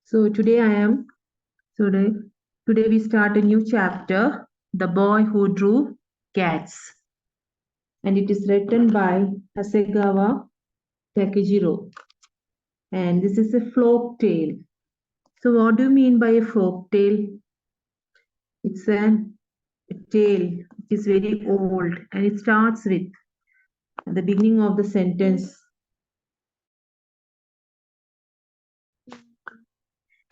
So today we start a new chapter, The Boy Who Drew Cats. And it is written by Hasegawa Takejiro. And this is a folk tale. So what do you mean by a folk tale? It's a tale. It is very old and it starts with at the beginning of the sentence.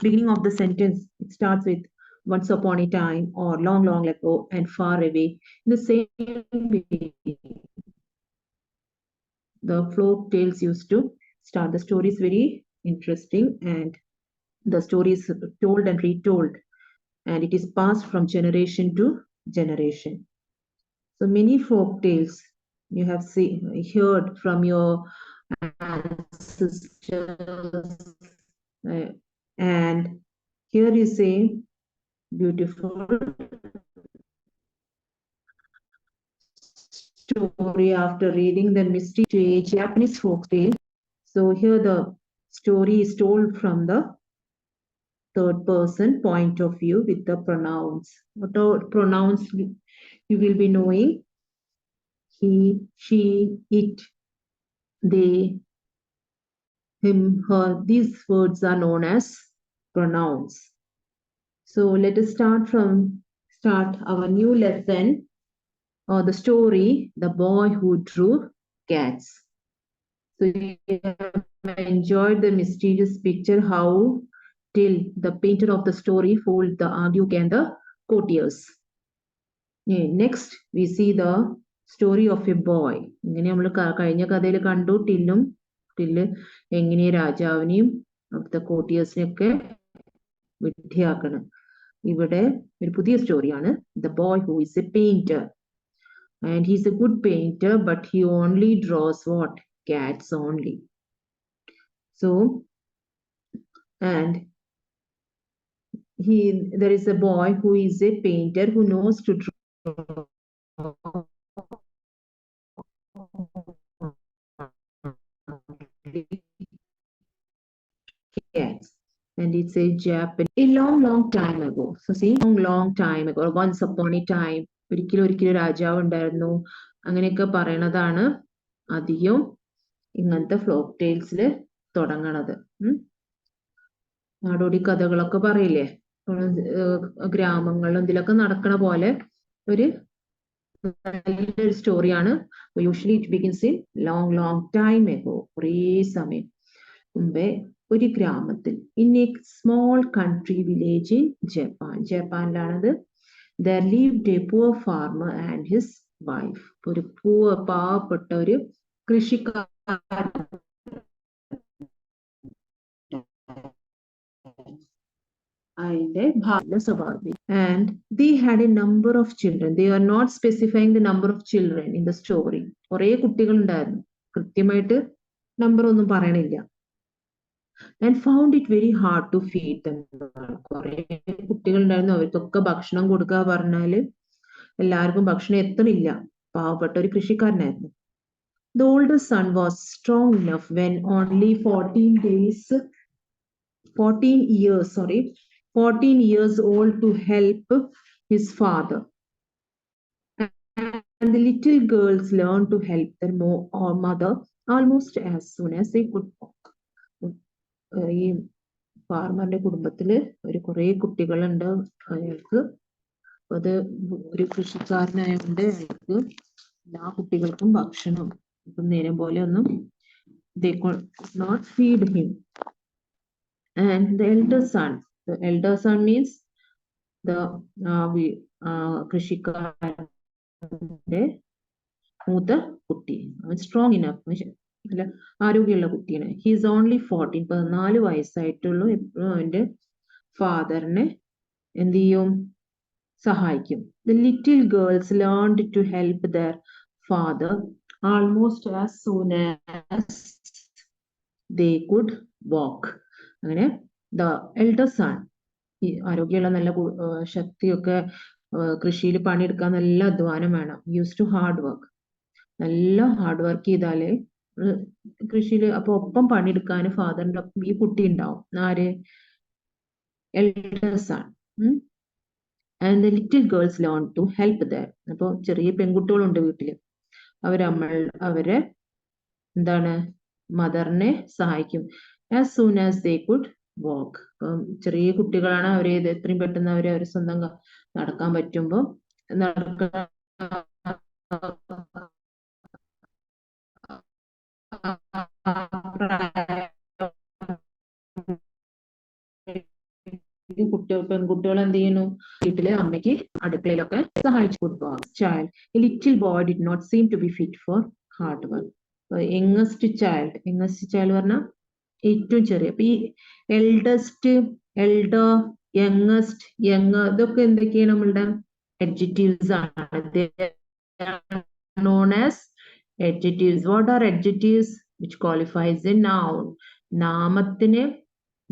It starts with once upon a time or long, long ago and far away. In the same way, the folk tales used to start. The story is very interesting and the story is told and retold and it is passed from generation to generation. So many folk tales you have heard from your ancestors, and here is a beautiful story after reading the mystery to a Japanese folk tale. So here the story is told from the third person point of view with the pronouns. What are pronouns you will be knowing? He, she, it, they, him, her. These words are known as pronouns. So let us start our new lesson or the story, The Boy Who Drew Cats. So you have enjoyed the mysterious picture how till the painter of the story fooled the Duke and the courtiers. Next, we see the story of a boy. ഇങ്ങനെ നമ്മൾ കഴിഞ്ഞ കഥയിൽ കണ്ടു till എങ്ങനെ രാജാവിനെയും അവിടുത്തെ കോട്ടിയേഴ്സിനെയൊക്കെ വിഡ്ഢിയാക്കണം. ഇവിടെ ഒരു പുതിയ സ്റ്റോറിയാണ് the boy who is a painter and he's a good painter but he only draws what? Cats only. So and there is a boy who is a painter who knows to draw cats, and it's a Japanese a long time ago. So see, long time ago, once upon a time, ഒരിക്കലും രാജാവ് ഉണ്ടായിരുന്നു അങ്ങനെയൊക്കെ പറയണതാണ് അധികം ഇങ്ങനത്തെ flock ടേൽസിൽ തുടങ്ങണത്. നാടോടി കഥകളൊക്കെ പറയില്ലേ, ഗ്രാമങ്ങളിലും ഇതിലൊക്കെ നടക്കണ പോലെ ഒരു നല്ലൊരു സ്റ്റോറിയാണ്. Usually it begins in long time ago, കുറേ സമയം മുമ്പേ ഒരു ഗ്രാമത്തിൽ, in a small country village in ജപ്പാനിലാണത്. There lived a poor farmer and his wife. ഒരു പാവപ്പെട്ട ഒരു കൃഷിക്കാരൻ and they had a number of children. They are not specifying the number of children in the story. കുറേ കുട്ടികൾ ഉണ്ടായിരുന്നു, കൃത്യമായിട്ട് number ഒന്നും പറയണില്ല. And found it very hard to feed them. കുറേ കുട്ടികൾ ഉണ്ടായിരുന്നു, അവർക്കൊക്കെ ഭക്ഷണം കൊടുക്കുക പറഞ്ഞാല് എല്ലാവർക്കും ഭക്ഷണം എത്തണില്ല. പാവപ്പെട്ട ഒരു കൃഷിക്കാരനായിരുന്നു. The older son was strong enough when only 14 years old to help his father. And the little girls learned to help their mother almost as soon as they could walk. ഈ ഫാർമറിന്റെ കുടുംബത്തില് കുറേ കുട്ടികളുണ്ട്. അയാൾക്ക് അത് ഒരു കൃഷിക്കാരനായതുകൊണ്ട് അയാൾക്ക് എല്ലാ കുട്ടികൾക്കും ഭക്ഷണം ഇപ്പം നേരം പോലെ ഒന്നും they could not feed him. And the elder son means the കൃഷിക്കാരന്റെ മൂത്ത കുട്ടി, സ്ട്രോങ് ഇനഫ്, ആരോഗ്യമുള്ള കുട്ടിയാണ്. He is only 14, 14 വയസ്സായിട്ടുള്ളൂ. എപ്പോഴും അവന്റെ ഫാദറിനെ എന്ത് ചെയ്യും, സഹായിക്കും. The little girls learned to help their father almost as soon as they could walk. അങ്ങനെ the elder son, ഈ ആരോഗ്യമുള്ള നല്ല ശക്തിയൊക്കെ, കൃഷിയിൽ പണിയെടുക്കാൻ നല്ല അധ്വാനം വേണം. യൂസ് ടു ഹാർഡ് വർക്ക്, നല്ല ഹാർഡ് വർക്ക് ചെയ്താലേ കൃഷിയിൽ അപ്പൊ ഒപ്പം പണിയെടുക്കാൻ ഫാദറിന്റെ ഒപ്പം ഈ കുട്ടി ഉണ്ടാവും. ആര്? elders ആണ്. And the little girls learn to help there. അപ്പോൾ ചെറിയ പെൺകുട്ടികളുണ്ട് വീട്ടില്. അവരെ എന്താണ് മദറിനെ സഹായിക്കും. As soon as they could walk. അപ്പം ചെറിയ കുട്ടികളാണ്, അവരെ എത്രയും പെട്ടെന്ന് അവരെ സ്വന്തം നടക്കാൻ പറ്റുമ്പോൾ നടക്കാൻ പെൺകുട്ടികൾ എന്ത് ചെയ്യുന്നു, വീട്ടിലെ അമ്മയ്ക്ക് അടുക്കളയിലൊക്കെ സഹായിച്ചു കൊടുക്കുക. Child, a little boy did not seem to be fit for hard work. Youngest child പറഞ്ഞാൽ ഏറ്റവും ചെറിയ. അപ്പൊ ഈ എൽഡസ്റ്റ്, എൽഡർ, യങ്ങസ്റ്റ്, യങ് ഇതൊക്കെ എന്തൊക്കെയാണ് നമ്മളുടെ adjectives ആണ്. Known as adjectives. What are adjectives? Which qualifies a noun. നാമത്തിനെ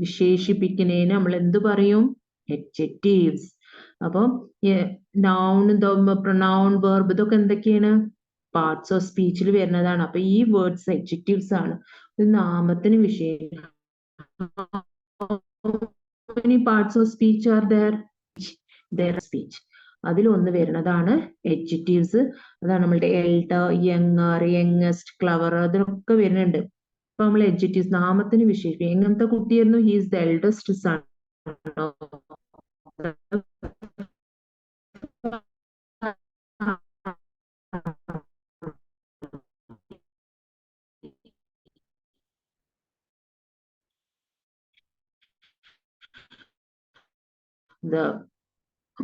വിശേഷിപ്പിക്കുന്നതിന് നമ്മൾ എന്ത് പറയും? adjectives. അപ്പം noun, pronoun, verb ഇതൊക്കെ എന്തൊക്കെയാണ്? പാർട്സ് ഓഫ് സ്പീച്ചിൽ വരുന്നതാണ്. അപ്പൊ ഈ വേർഡ്സ് adjectives ആണ്. നാമത്തിന് many parts of speech are there? Their speech. അതിലൊന്ന് വരുന്നതാണ് adjectives. അതാണ് നമ്മളുടെ elder, younger, youngest, clever, അതിലൊക്കെ വരുന്നുണ്ട്. അപ്പൊ നമ്മൾ adjectives നാമത്തിന് വിശേഷിപ്പിക്കും. എങ്ങനത്തെ കുട്ടിയായിരുന്നു? He is the eldest son. The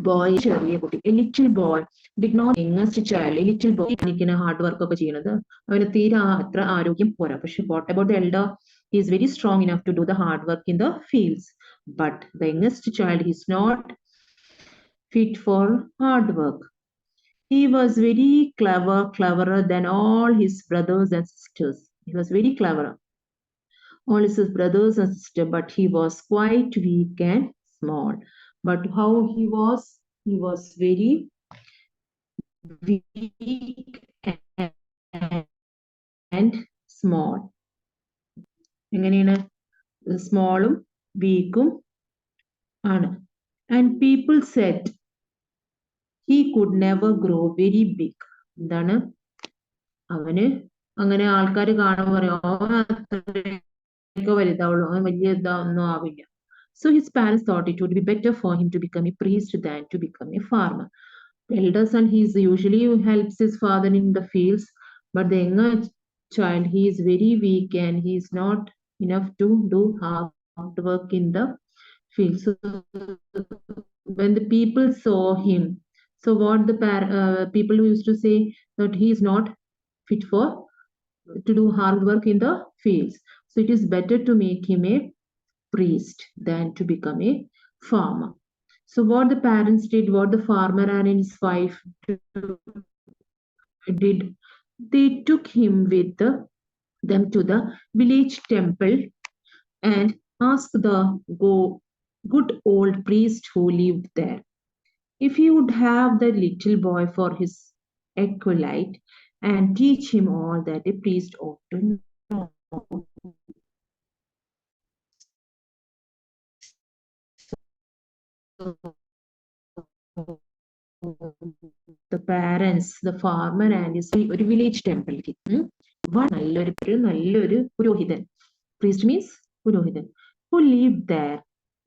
boy, ചെറിയ കുട്ടി, a little boy did not, youngest child, a little boy എനിക്കിനെ ഹാർഡ് വർക്ക് ഒക്കെ ചെയ്യണത് അവന് തീരെ അത്ര ആരോഗ്യം പോരാ. പക്ഷെ what about the elder? He is very strong enough to do the hard work in the fields. But the youngest child is not fit for hard work. He was very clever, cleverer than all his brothers and sisters. He was very clever. All his brothers and sisters, but he was quite weak and small. But how he was? He was very weak and small. എങ്ങനെയാണ്? സ്മോളും വീക്കും ആണ്. And people said he could never grow very big. എന്താണ്? അവന് അങ്ങനെ ആൾക്കാർ കാണുമ്പോൾ പറയും വലുതാവുള്ളൂ, അവൻ വലിയ ഇതൊന്നും ആവില്ല. So his parents thought it would be better for him to become a priest than to become a farmer. The elder son, he usually helps his father in the fields, but the younger child, he is very weak and he is not enough to do hard work in the fields. So when the people saw him, so what the people used to say that he is not fit to do hard work in the fields. So it is better to make him a priest than to become a farmer. So what the parents did, what the farmer and his wife did, they took him with them to the village temple and asked the good old priest who lived there if he would have the little boy for his acolyte and teach him all that a priest ought to know. The parents, the farmer and his ഒരു village temple ക്ക് നല്ലൊരു പുരോഹിതൻ, priest means പുരോഹിതൻ, who lived there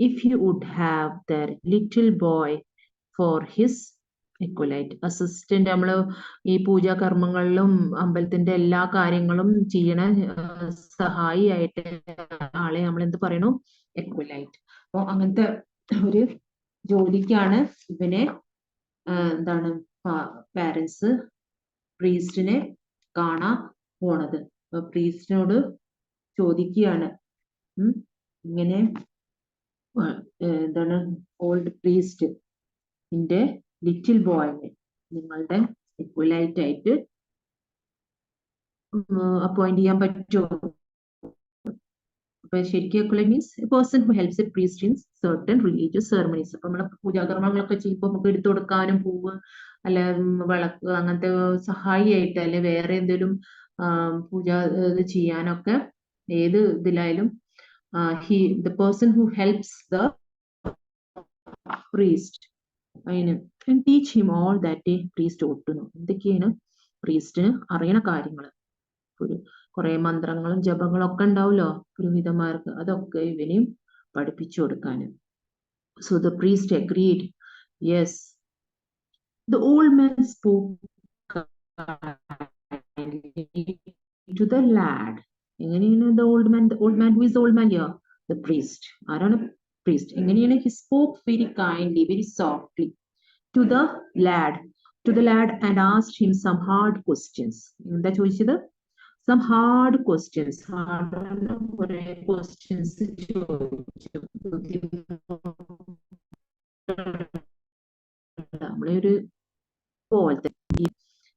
if he would have their little boy for his acolyte. assistant. നമ്മള് ഈ പൂജാ കർമ്മങ്ങളിലും അമ്പലത്തിന്റെ എല്ലാ കാര്യങ്ങളും ചെയ്യണ സഹായി ആയിട്ട് ആളെ നമ്മൾ എന്ത് പറയണു? acolyte. അപ്പൊ അങ്ങനത്തെ ഒരു ജോലിക്കാണ് ഇവനെ എന്താണ് പാരൻസ് പ്രീസ്റ്റിനെ കാണാൻ പോണത്. അപ്പൊ പ്രീസ്റ്റിനോട് ചോദിക്കുകയാണ്, ഇങ്ങനെ എന്താണ് ഓൾഡ് പ്രീസ്റ്റ് ന്റെ ലിറ്റിൽ ബോയിനെ നിങ്ങളുടെ എക്വലൈറ്റ് ആയിട്ട് അപ്പോയിന്റ് ചെയ്യാൻ പറ്റുമോ? അപ്പൊ ശരിക്കും acolyte means a person who helps a priest in certain religious ceremonies. അപ്പൊ നമ്മളെ പൂജാകർമ്മങ്ങളൊക്കെ ചെയ്യുമ്പോൾ നമുക്ക് എടുത്തു കൊടുക്കാനും പൂവ് അല്ല വിളക്ക് അങ്ങനത്തെ സഹായിയായിട്ട് അല്ലെ വേറെ എന്തെങ്കിലും പൂജ ചെയ്യാനൊക്കെ ഏത് ഇതിലായാലും the person who helps the priest and teach him all that a priest ought to know. എന്തൊക്കെയാണ് പ്രീസ്റ്റിന് അറിയണ കാര്യങ്ങൾ? ഒരു കുറെ മന്ത്രങ്ങളും ജപങ്ങളും ഒക്കെ ഉണ്ടാവുമല്ലോ പുരോഹിതന്മാർക്ക്, അതൊക്കെ ഇവനെയും പഠിപ്പിച്ചു കൊടുക്കാൻ. So the priest agreed. Yes. The old man spoke to the lad. എങ്ങനെയാണ് the old man? The old man, who is the old man here? The priest. ആരാണ് priest? എങ്ങനെയാണ്? He spoke very kindly, very softly to the lad and asked him some hard questions. എന്താ ചോദിച്ചത്? Some hard questions. കുറെ questions ചോദിച്ചു. നമ്മളൊരു പോലത്തെ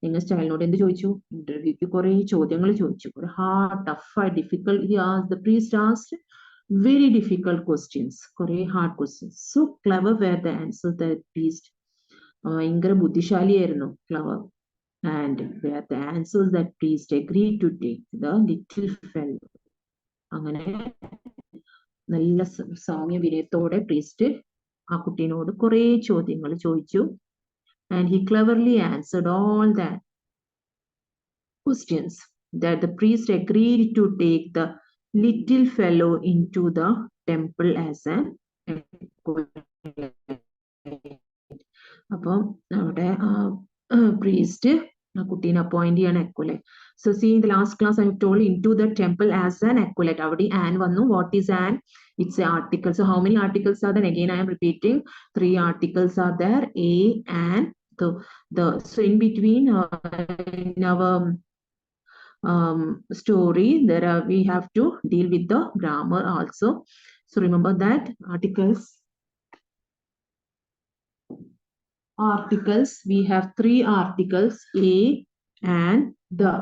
നിങ്ങൾ സ്റ്റൈലിനോട് എന്ത് ചോദിച്ചു? ഇന്റർവ്യൂക്ക് കുറെ ചോദ്യങ്ങൾ ചോദിച്ചു. ഒരു hard, tough, difficult. He asked, the priest asked very difficult questions. കുറെ hard questions. So clever were the answers that priest. ഭയങ്കര ബുദ്ധിശാലിയായിരുന്നു, clever. And were the answers that priest agreed to take the little fellow. അങ്ങനെ നല്ല സൗമ്യ വിനയത്തോടെ priest ആ കുട്ടീനോട് കുറെ ചോദ്യങ്ങൾ ചോദിച്ചു. And he cleverly answered all that questions that the priest agreed to take the little fellow into the temple as an acolyte. അപ്പം അവിടെ priest ആ കുട്ടീനെ അപ്പോയിന്റ് ചെയ്യാണ് acolyte. So see, in the last class I have told into the temple as an acolyte. അവിടെ an വന്നു. What is an? It's an article. So how many articles are there? Again I am repeating. 3 articles are there. A, an, so in between in our story there we have to deal with the grammar also. So remember that articles, we have 3 articles: a, and the,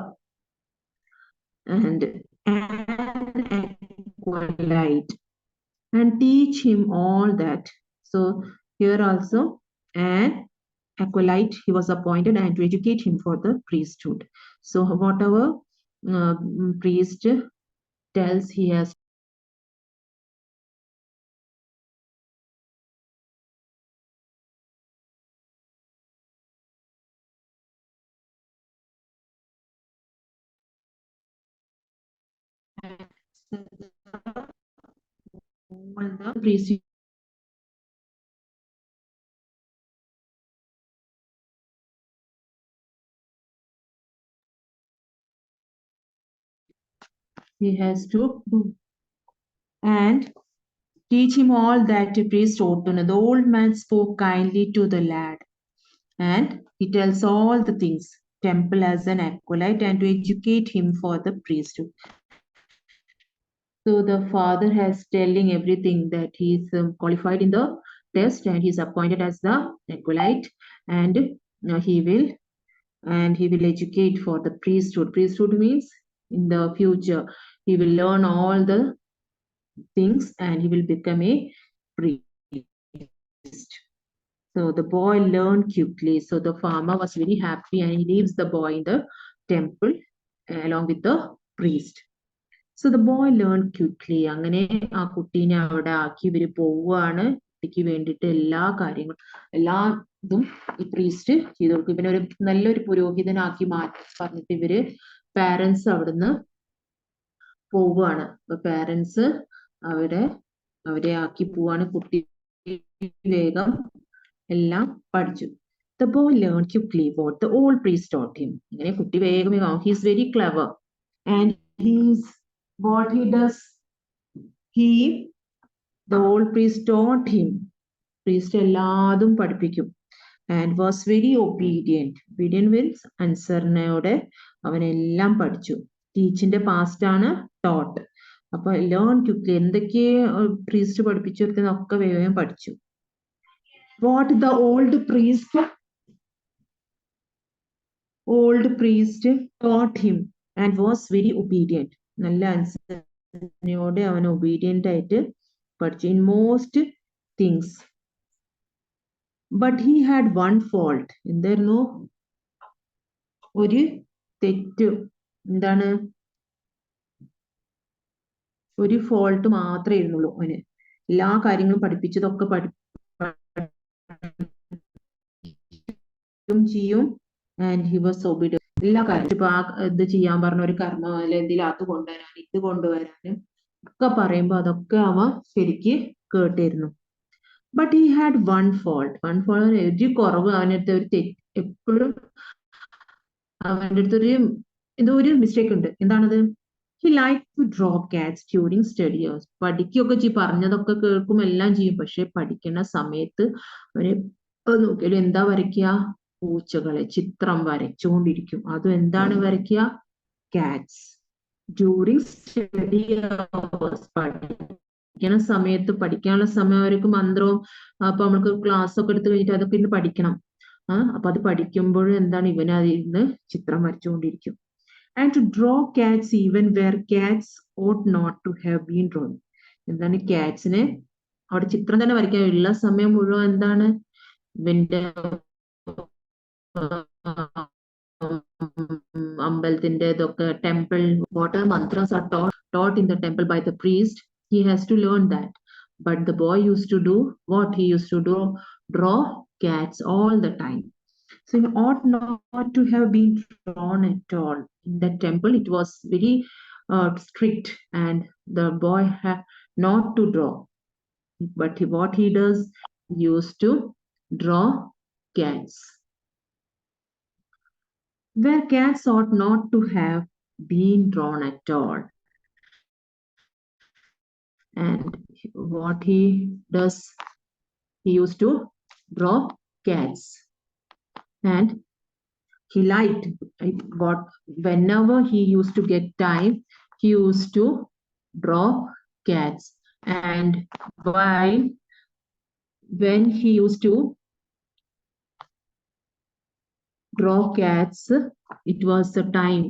and an acolyte, and teach him all that. So here also an acolyte, he was appointed, and to educate him for the priesthood. So whatever priest tells, he has all the priest. He has to do and teach him all that a priest ought to know. The old man spoke kindly to the lad, and he tells all the things, temple as an acolyte, and to educate him for the priesthood. So the father has telling everything, that he is qualified in the test, and he is appointed as the acolyte, and he will educate for the priesthood. Priesthood means in the future he will learn all the things and he will become a priest. So the boy learned quickly. So the farmer was very happy, and he leaves the boy in the temple along with the priest. So the boy learned quickly. അങ്ങനെ ആ കുട്ടീനെ അവിടെ ആക്കി ഇവര് പോവുകയാണ്. കുട്ടിക്ക് വേണ്ടിയിട്ട് എല്ലാ കാര്യങ്ങളും, എല്ലാ ഇതും ഈ പ്രീസ്റ്റ് ചെയ്തു കൊടുക്കും. ഇവനൊരു നല്ലൊരു പുരോഹിതനാക്കി മാറ്റി പറഞ്ഞിട്ട് ഇവര് പാരന്റ്സ് അവിടുന്ന് പോവുകയാണ്. അപ്പൊ പാരന്റ്സ് അവരെ ആക്കി പോവാണ്. കുട്ടി വേഗം എല്ലാം പഠിച്ചു. The boy learned quickly what the old priest taught him. ഇങ്ങനെ കുട്ടി വേഗം he is very clever, and what he does, the old priest taught him. Priest എല്ലാതും പഠിപ്പിക്കും. And was very obedient. Obedient means അനുസരണയോടെ അവനെല്ലാം പഠിച്ചു. ടീച്ചിന്റെ പാസ്റ്റ് ആണ് taught. അപ്പൊ learn quickly, എന്തൊക്കെ പ്രീസ്റ്റ് പഠിപ്പിച്ചു കൊടുക്കുന്നതൊക്കെ വേഗം പഠിച്ചു. What the old priest taught him and was very obedient. നല്ല അനുസരണയോടെ അവൻ obedient ആയിട്ട് പഠിച്ചു in most things. But he had one fault. എന്തായിരുന്നു? ഒരു തെറ്റ്. എന്താണ്? ഒരു ഫോൾട്ട് മാത്രമേ ഇരുന്നുള്ളൂ അവന്. എല്ലാ കാര്യങ്ങളും പഠിപ്പിച്ചതൊക്കെ ചെയ്യും and he was obedient. എല്ലാ കാര്യം ഇപ്പൊ ഇത് ചെയ്യാൻ പറഞ്ഞ ഒരു കർമ്മം അല്ലെ എന്തെങ്കിലും അത് കൊണ്ടുവരാനും ഇത് കൊണ്ടുവരാനും ഒക്കെ പറയുമ്പോ അതൊക്കെ അവ ശരിക്ക് കേട്ടിരുന്നു. But he had one fault. ഒരു കുറവ് അവനടുത്ത് ഒരു തെറ്റ് എപ്പോഴും അവന്റെ അടുത്തൊരു എന്തോ ഒരു മിസ്റ്റേക്ക് ഉണ്ട്. എന്താണത്? he liked to draw cats during study hours. പഠിക്കുകയൊക്കെ ചെയ്യും, പറഞ്ഞതൊക്കെ കേൾക്കും, എല്ലാം ചെയ്യും. പക്ഷെ പഠിക്കുന്ന സമയത്ത് അവന് നോക്കിയാലും എന്താ വരയ്ക്കുക? പൂച്ചകളെ ചിത്രം വരച്ചുകൊണ്ടിരിക്കും. അതും എന്താണ് വരയ്ക്കുക? കാറ്റ്സ്. ഡ്യൂറിങ് സ്റ്റഡി അവേഴ്സ്, പഠിക്കുന്ന സമയത്ത്, പഠിക്കാനുള്ള സമയം അവർക്ക് മന്ത്രവും അപ്പൊ നമുക്ക് ക്ലാസ് ഒക്കെ എടുത്തു കഴിഞ്ഞിട്ട് അതൊക്കെ ഇന്ന് പഠിക്കണം. അപ്പൊ അത് പഠിക്കുമ്പോഴും എന്താണ് ഇവന് അതിന്ന് ചിത്രം വരച്ചുകൊണ്ടിരിക്കും. And to draw cats even where cats ought not to have been drawn. എന്താണ് കാറ്റ്സിനെ അവിടെ ചിത്രം തന്നെ വരയ്ക്കാൻ ഉള്ള സമയം മുഴുവൻ എന്താണ് ഇവന്റെ അമ്പലത്തിന്റെ ഇതൊക്കെ temple water mantras are taught in the temple by the priest. He has to learn that. But the boy used to do what? He used to draw cats all the time. So he ought not to have been drawn at all. In the temple, it was very strict, and the boy had not to draw. But what he does, he used to draw cats. Where cats ought not to have been drawn at all. And what he does, he used to draw cats. And he liked what whenever he used to get time, he used to draw cats. And when he used to draw cats, it was the time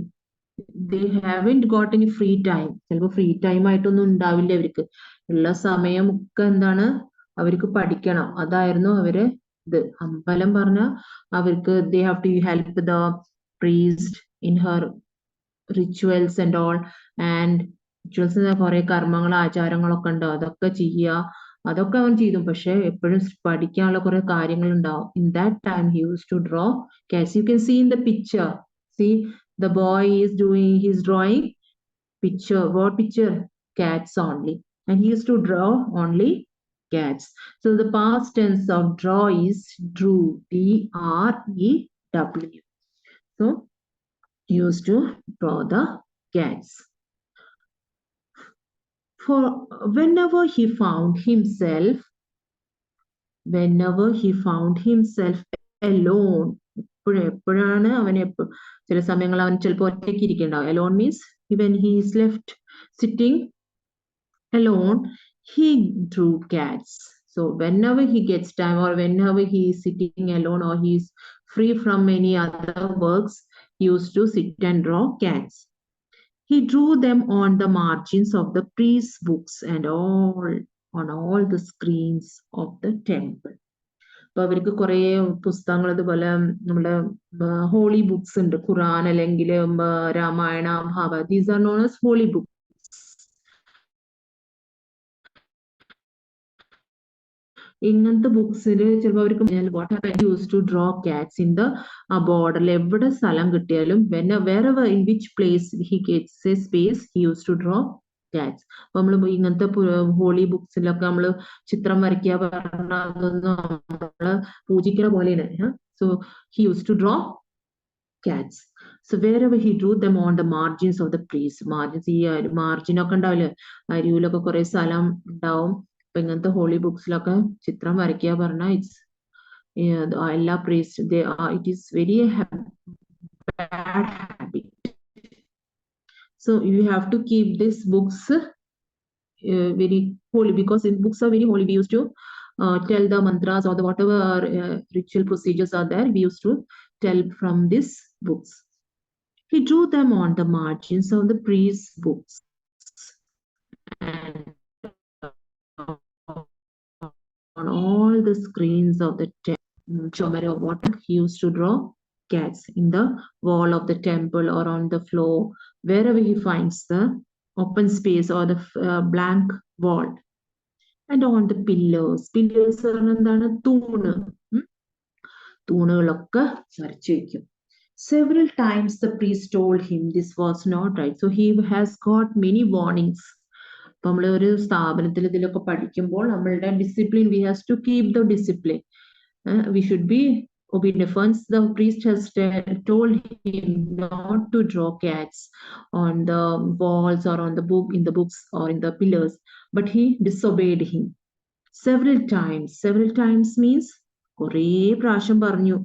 they haven't got any free time. ചിലപ്പോൾ free time ആയിട്ടൊന്നും ഉണ്ടാവില്ല അവർക്ക്. ഉള്ള സമയമൊക്കെ എന്താണ് അവർക്ക് പഠിക്കണം. അതായിരുന്നു അവര് ഇത്. അമ്പലം പറഞ്ഞ അവർക്ക് they have to help the priest in her rituals and all. And rituals കുറെ കർമ്മങ്ങൾ ആചാരങ്ങളൊക്കെ ഉണ്ട്, അതൊക്കെ ചെയ്യുക. അതൊക്കെ അവൻ ചെയ്തു. പക്ഷെ എപ്പോഴും പഠിക്കാനുള്ള കുറെ കാര്യങ്ങൾ ഉണ്ടാവും. In that time he used to draw cats. You can see in the picture. See, the boy is drawing picture. What picture? Cats only. And he used to draw only cats. So the past tense of draw is drew. D-R-E-W. So he used to draw the cats. For whenever he found himself alone, എപ്പോഴാണ് അവന് ചില സമയങ്ങൾ അവൻ ചിലപ്പോൾ ഒറ്റയ്ക്ക് ഇരിക്കുന്നുണ്ടാവും. Alone means when he is left sitting alone, he drew cats. So whenever he gets time, or whenever he is sitting alone, or he is free from any other works, he used to sit and draw cats. He drew them on the margins of the priest's books and on all the screens of the temple. അപ്പൊ അവർക്ക് കുറെ പുസ്തകങ്ങൾ, അതുപോലെ നമ്മുടെ holy books ഉണ്ട്. Quran അല്ലെങ്കിൽ Ramayana, Mahabharat. These are known as holy books. ഇങ്ങനത്തെ ബുക്സിൽ ചിലപ്പോൾ അവർക്ക് use to draw cats in the ബോർഡറിൽ. എവിടെ സ്ഥലം കിട്ടിയാലും wherever in which place he gets a space, he used to draw cats. അപ്പൊ നമ്മള് ഇങ്ങനത്തെ ഹോളി ബുക്സിലൊക്കെ നമ്മള് ചിത്രം വരയ്ക്കുക പറഞ്ഞ അതൊന്നും നമ്മള് പൂജിക്കുന്ന പോലെയാണ്. So he used to draw cats. So wherever he drew them on the margins of the trees. Margins, ഈ മാർജിൻ ഒക്കെ ഉണ്ടാവില്ലേ, അരിയിലൊക്കെ കുറെ സ്ഥലം ഉണ്ടാവും. അപ്പൊ ഇങ്ങനത്തെ ഹോളി ബുക്സിലൊക്കെ ചിത്രം വരയ്ക്കുക പറഞ്ഞാൽ ഇറ്റ്സ് എല്ലാ priest it is very bad habit. So you have to keep these books very holy, because in books are very holy. We used to tell the mantras or the whatever ritual procedures are there, we used to tell from these books. He drew them on the margins of the priest's books and on all the screens of the temple. Water, he used to draw cats in the wall of the temple or on the floor, wherever he finds the open space or the blank wall. And on the pillars are എന്താണ്? തൂണ്. തൂണുകളൊക്കെ വരച്ചു വയ്ക്കും. Several times the priest told him this was not right. So he has got many warnings. ഇപ്പൊ നമ്മൾ ഒരു സ്ഥാപനത്തിൽ ഇതിലൊക്കെ പഠിക്കുമ്പോൾ നമ്മളുടെ discipline, we has to keep the discipline. We should be obedient. Once the priest has told him not to draw cats on the walls or on the book, in the books or in the pillars, but he disobeyed him several times. Several times means കുറേ പ്രാവശ്യം പറഞ്ഞു.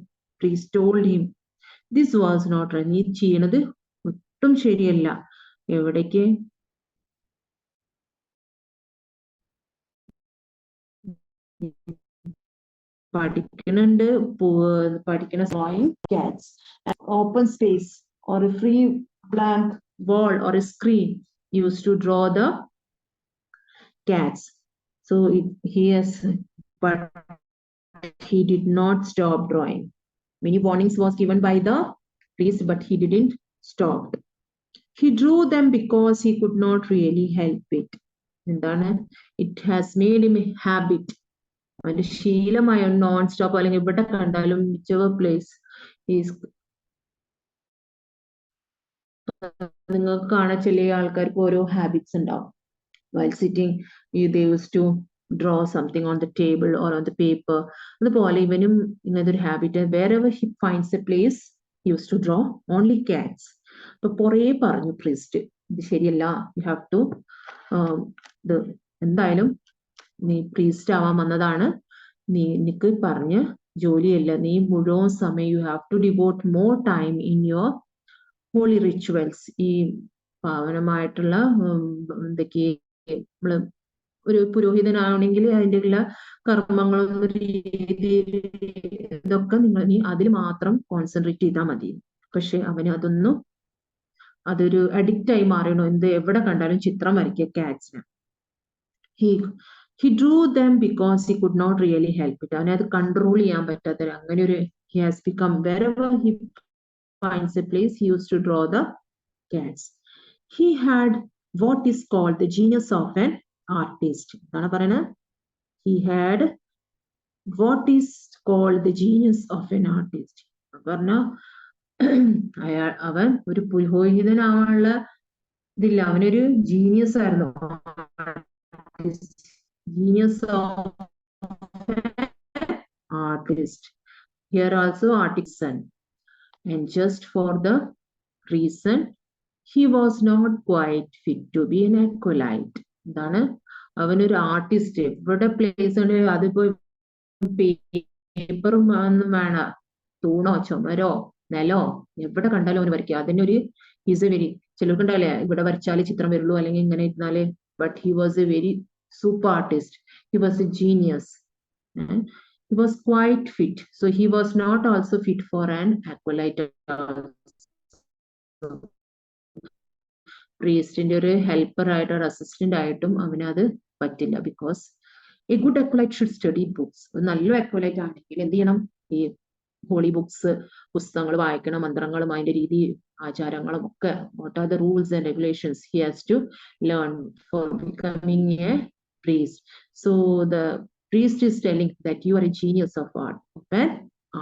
Priest told him this was not right. നീ ചെയ്യണത് ഒട്ടും ശരിയല്ല. എവിടേക്ക്? പഠിക്കണുണ്ട്, പഠിക്കണ drawing cats. An open space or a free blank wall or a screen used to draw the cats. So he has, but he did not stop drawing. Many warnings was given by the priest, but he didn't stop. He drew them because he could not really help it. എന്താണ്? It has made him a habit. അവന്റെ ശീലമായ non stop, അല്ലെങ്കിൽ ഇവിടെ കണ്ടാലും whichever place is. നിങ്ങൾക്ക് കാണാൻ ചില ആൾക്കാർക്ക് ഓരോ ഹാബിറ്റ്സ് ഉണ്ടാവും. While sitting, they used to draw something on the table or on the paper. അതുപോലെ ഇവനും ഇങ്ങനത്തെ ഒരു habit. Wherever he finds a place, he used to draw only cats. അപ്പൊ കുറേ പറഞ്ഞു പ്രീസ്റ്റ്, ഇത് ശരിയല്ല, you have to എന്തായാലും നീ പ്രീസ്റ്റ് ആവാൻ വന്നതാണ്, നിനക്ക് പറഞ്ഞ ജോലിയല്ല, നീ മുഴുവൻ സമയം you have to devote more time in your holy rituals. ഈ പാവനമായിട്ടുള്ള എന്തൊക്കെ നമ്മള് ഒരു പുരോഹിതനാണെങ്കിൽ അതിൻ്റെ ഉള്ള കർമ്മങ്ങളും രീതിയിൽ ഇതൊക്കെ നീ അതിൽ മാത്രം കോൺസെൻട്രേറ്റ് ചെയ്താൽ മതി. പക്ഷെ അവന് അതൊരു അഡിക്റ്റ് ആയി മാറണോ, എവിടെ കണ്ടാലും ചിത്രം വരയ്ക്കുക കാറ്റ്സിന്. He drew them because he could not really help it. അവനെ അത് കൺട്രോൾ ചെയ്യാൻ പറ്റാത്ത അങ്ങനെ ഒരു he has become, wherever he finds a place, he used to draw the cats. He had what is called the genius of an artist. എന്താണ് പറയുന്നത്? He had what is called the genius of an artist. പറഞ്ഞ അവൻ ഒരു പുരോഹിതനാവാനുള്ള ഇതില്ല, അവനൊരു genius ആയിരുന്നു. Genius of artist. Here also artisan. And just for the reason he was not quite fit to be an acolyte. എന്താണ്? അവനൊരു artist. ഇവിടെ place ഉണ്ട്, അതിപ്പോ പേപ്പറും ഒന്നും വേണം, തൂണോ ചുമരോ നിലോ എവിടെ കണ്ടാലും അവന് വരയ്ക്കുക. അതിനൊരു ഈസ് എ വെരി, ചിലർക്ക് ഉണ്ടാവില്ലേ ഇവിടെ വരച്ചാല് ചിത്രം വരുള്ളൂ അല്ലെങ്കിൽ ഇങ്ങനെ ഇരുന്നാല്, but he was a very super artist. He was a genius and he was quite fit. So he was not also fit for an acolyte. Priest-ന്റെ ഒരു ഹെൽപ്പർ ആയിട്ട് ഒരു അസിസ്റ്റന്റ് ആയിട്ടും അവനത് പറ്റില്ല. Because a good acolyte should study books. ഒരു നല്ല അക്വലൈറ്റ് ആണെങ്കിൽ എന്ത് ചെയ്യണം? ഈ ഹോളി ബുക്സ്, പുസ്തകങ്ങൾ വായിക്കണം, മന്ത്രങ്ങളും അതിന്റെ രീതി ആചാരങ്ങളും ഒക്കെ. What are the rules and regulations he has to learn for becoming a priest. So the priest is telling that you are a genius of art, of an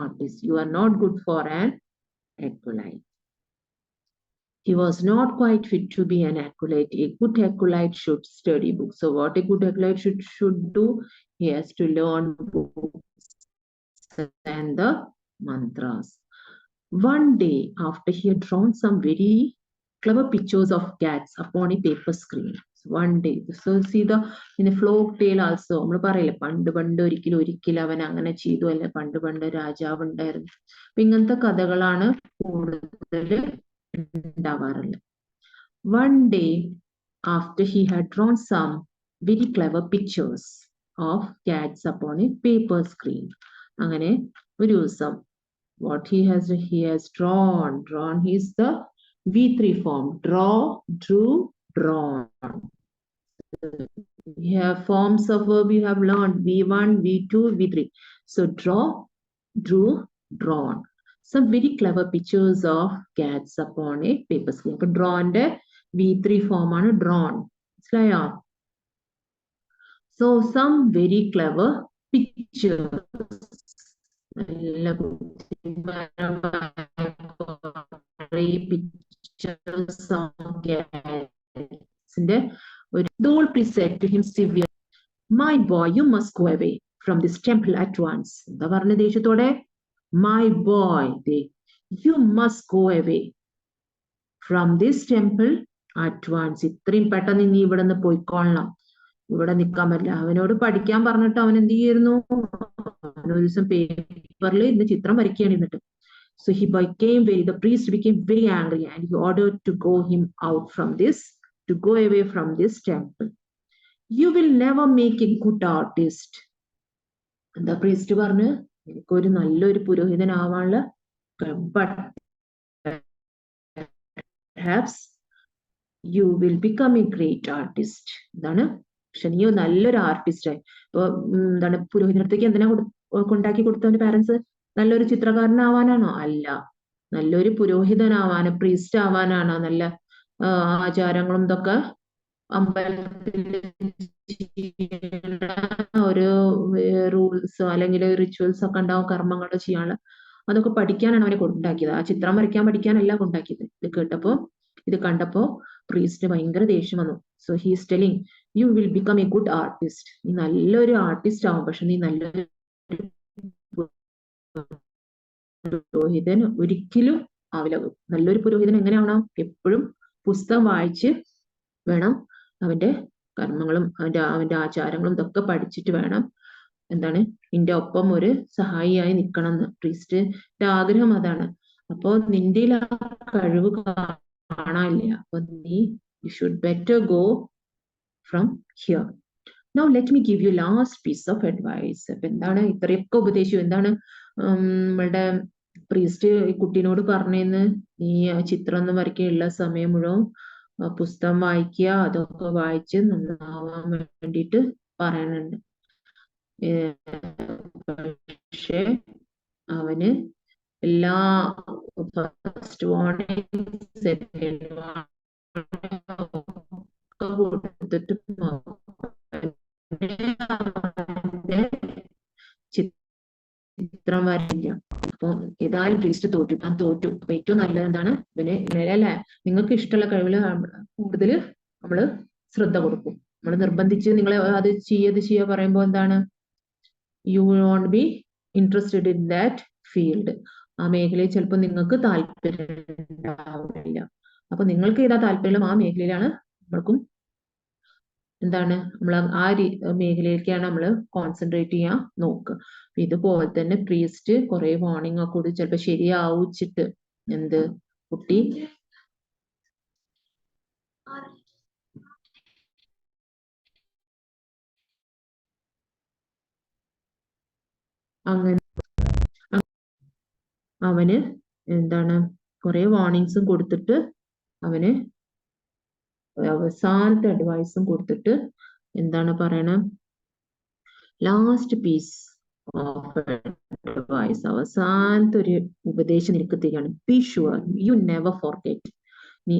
artist. You are not good for an acolyte. He was not quite fit to be an acolyte. A good acolyte should study books. So what a good acolyte should do? He has to learn books and the mantras. One day, after he had drawn some very clever pictures of cats upon a paper screen. So one day, so see the in a folk tale also, നമ്മൾ പറയില്ലേ പണ്ട് ഒരിക്കലും അവൻ അങ്ങനെ ചെയ്തു, അല്ലെ പണ്ട് രാജാവ് ഉണ്ടായിരുന്നു. അപ്പൊ ഇങ്ങനത്തെ കഥകളാണ് കൂടുതൽ ഉണ്ടാവാറുള്ളത്. One day, after he had drawn some very clever pictures of cats upon a paper screen, അങ്ങനെ ഒരു ദിവസം what he has drawn is the V3 form. Draw, drew, drawn. We have forms of verb we have learned: V1, V2, V3. So draw, drew, drawn. Some very clever pictures of cats upon a paper screen. But drawn the V3 form on a drawn. So some very clever pictures നല്ല Dole said to him severely, "My boy, you must go away from this temple at once." എന്താ പറഞ്ഞ ദേഷ്യത്തോടെ? My boy, you must go away from this temple at once. ഇത്രയും പെട്ടെന്ന് നീ ഇവിടെ നിന്ന് പോയിക്കൊള്ളണം, ഇവിടെ നിൽക്കാൻ പറ്റില്ല. അവനോട് പഠിക്കാൻ പറഞ്ഞിട്ട് അവൻ എന്ത് ചെയ്യുന്നു? ഒരു ദിവസം പേപ്പറിൽ ഇന്ന് ചിത്രം വരയ്ക്കുകയാണ് എന്നിട്ട്. So the priest became very angry and he ordered to go away from this temple. You will never make a good artist. The priest പറഞ്ഞു, എനിക്കൊരു നല്ലൊരു പുരോഹിതനാവാനുള്ള perhaps you will become a great artist. എന്താണ്? പക്ഷെ നീ നല്ലൊരു artist ആയി. ഇപ്പൊ എന്താണ്, പുരോഹിതനത്തേക്ക് എന്തിനാ കൊണ്ടാക്കി കൊടുത്തവന്റെ പാരന്റ്സ്? നല്ലൊരു ചിത്രകാരനാവാനാണോ? അല്ല, നല്ലൊരു പുരോഹിതനാവാനോ പ്രീസ്റ്റ് ആവാനാണോ? നല്ല ആചാരങ്ങളും ഇതൊക്കെ അമ്പലത്തിൽ ഒരു റൂൾസ് അല്ലെങ്കിൽ റിച്വൽസ് ഒക്കെ ഉണ്ടാവും, കർമ്മങ്ങൾ ചെയ്യാനുള്ള. അതൊക്കെ പഠിക്കാനാണ് അവനെ കൊണ്ടാക്കിയത്. ആ ചിത്രം വരയ്ക്കാൻ പഠിക്കാനല്ല കൊണ്ടാക്കിയത്. ഇത് കണ്ടപ്പോ പ്രീസ്റ്റിന് ഭയങ്കര ദേഷ്യം വന്നു. So he's telling, U will become a good artist. നീ നല്ലൊരു ആർട്ടിസ്റ്റ് ആവും, പക്ഷെ നീ നല്ലൊരു പുരോഹിതൻ ഒരിക്കലും ആവില്ല. നല്ലൊരു പുരോഹിതൻ എങ്ങനെയാവണം? എപ്പോഴും പുസ്തകം വായിച്ച് വേണം അവന്റെ കർമ്മങ്ങളും അവന്റെ ആചാരങ്ങളും ഇതൊക്കെ പഠിച്ചിട്ട് വേണം എന്താണ് നിന്റെ ഒപ്പം ഒരു സഹായിയായി നിൽക്കണം എന്ന്. പ്രീസ്റ്റിന്റെ ആഗ്രഹം അതാണ്. അപ്പോ നിന്റെ ആ കഴിവ് കാണാനില്ല. അപ്പൊ നീ you should better go from here. Now let me give you last piece of advice. അപ്പൊ എന്താണ് ഇത്രയൊക്കെ ഉപദേശിച്ചു? എന്താണ് നമ്മളുടെ പ്രീസ്റ്റ് ഈ കുട്ടീനോട് പറഞ്ഞെന്ന്? നീ ചിത്രം ഒന്നും വരയ്ക്കാനുള്ള സമയം മുഴുവൻ പുസ്തകം വായിക്കുക, അതൊക്കെ വായിച്ച് നന്നാവാൻ വേണ്ടിയിട്ട് പറയാനുണ്ട്. പക്ഷെ അവന് എല്ലാ ഫസ്റ്റ് വാർണിംഗ്, സെക്കൻഡ് കൊടുത്തിട്ട് ചിത്രം വരില്ല. അപ്പൊ ഏതായാലും പ്രീസ്റ്റ് തോറ്റു. അപ്പൊ ഏറ്റവും നല്ലത് എന്താണ്? അല്ലെ, നിങ്ങൾക്ക് ഇഷ്ടമുള്ള കഴിവില് കൂടുതൽ നമ്മള് ശ്രദ്ധ കൊടുക്കും. നമ്മൾ നിർബന്ധിച്ച് നിങ്ങളെ അത് ചെയ്യാ പറയുമ്പോ എന്താണ്? You won't be interested in that field. ആ മേഖലയിൽ ചിലപ്പോൾ നിങ്ങൾക്ക് താല്പര്യം ഉണ്ടാവില്ല. അപ്പൊ നിങ്ങൾക്ക് ഏതാ താല്പര്യം ആ മേഖലയിലാണ് നമ്മൾക്കും എന്താണ് നമ്മൾ ആ മേഖലയിലേക്കാണ് നമ്മൾ കോൺസെൻട്രേറ്റ് ചെയ്യാൻ നോക്കുക. ഇതുപോലെ തന്നെ പ്രീസ്റ്റ് കുറെ വാർണിംഗ് ഒക്കെ കൂടി ചിലപ്പോ ശരിയാവുച്ചിട്ട് എന്ത് കുട്ടി അങ്ങനെ അവന് എന്താണ് കുറെ വാർണിങ്സും കൊടുത്തിട്ട് അവന് അവസാനത്തെ അഡ്വൈസും കൊടുത്തിട്ട് എന്താണ് പറയണം? ലാസ്റ്റ് പീസ് ഓഫ് അഡ്വൈസ്, അവസാനത്തെ ഒരു ഉപദേശം നിനക്ക് തരികയാണ്. Be sure you never forget. നീ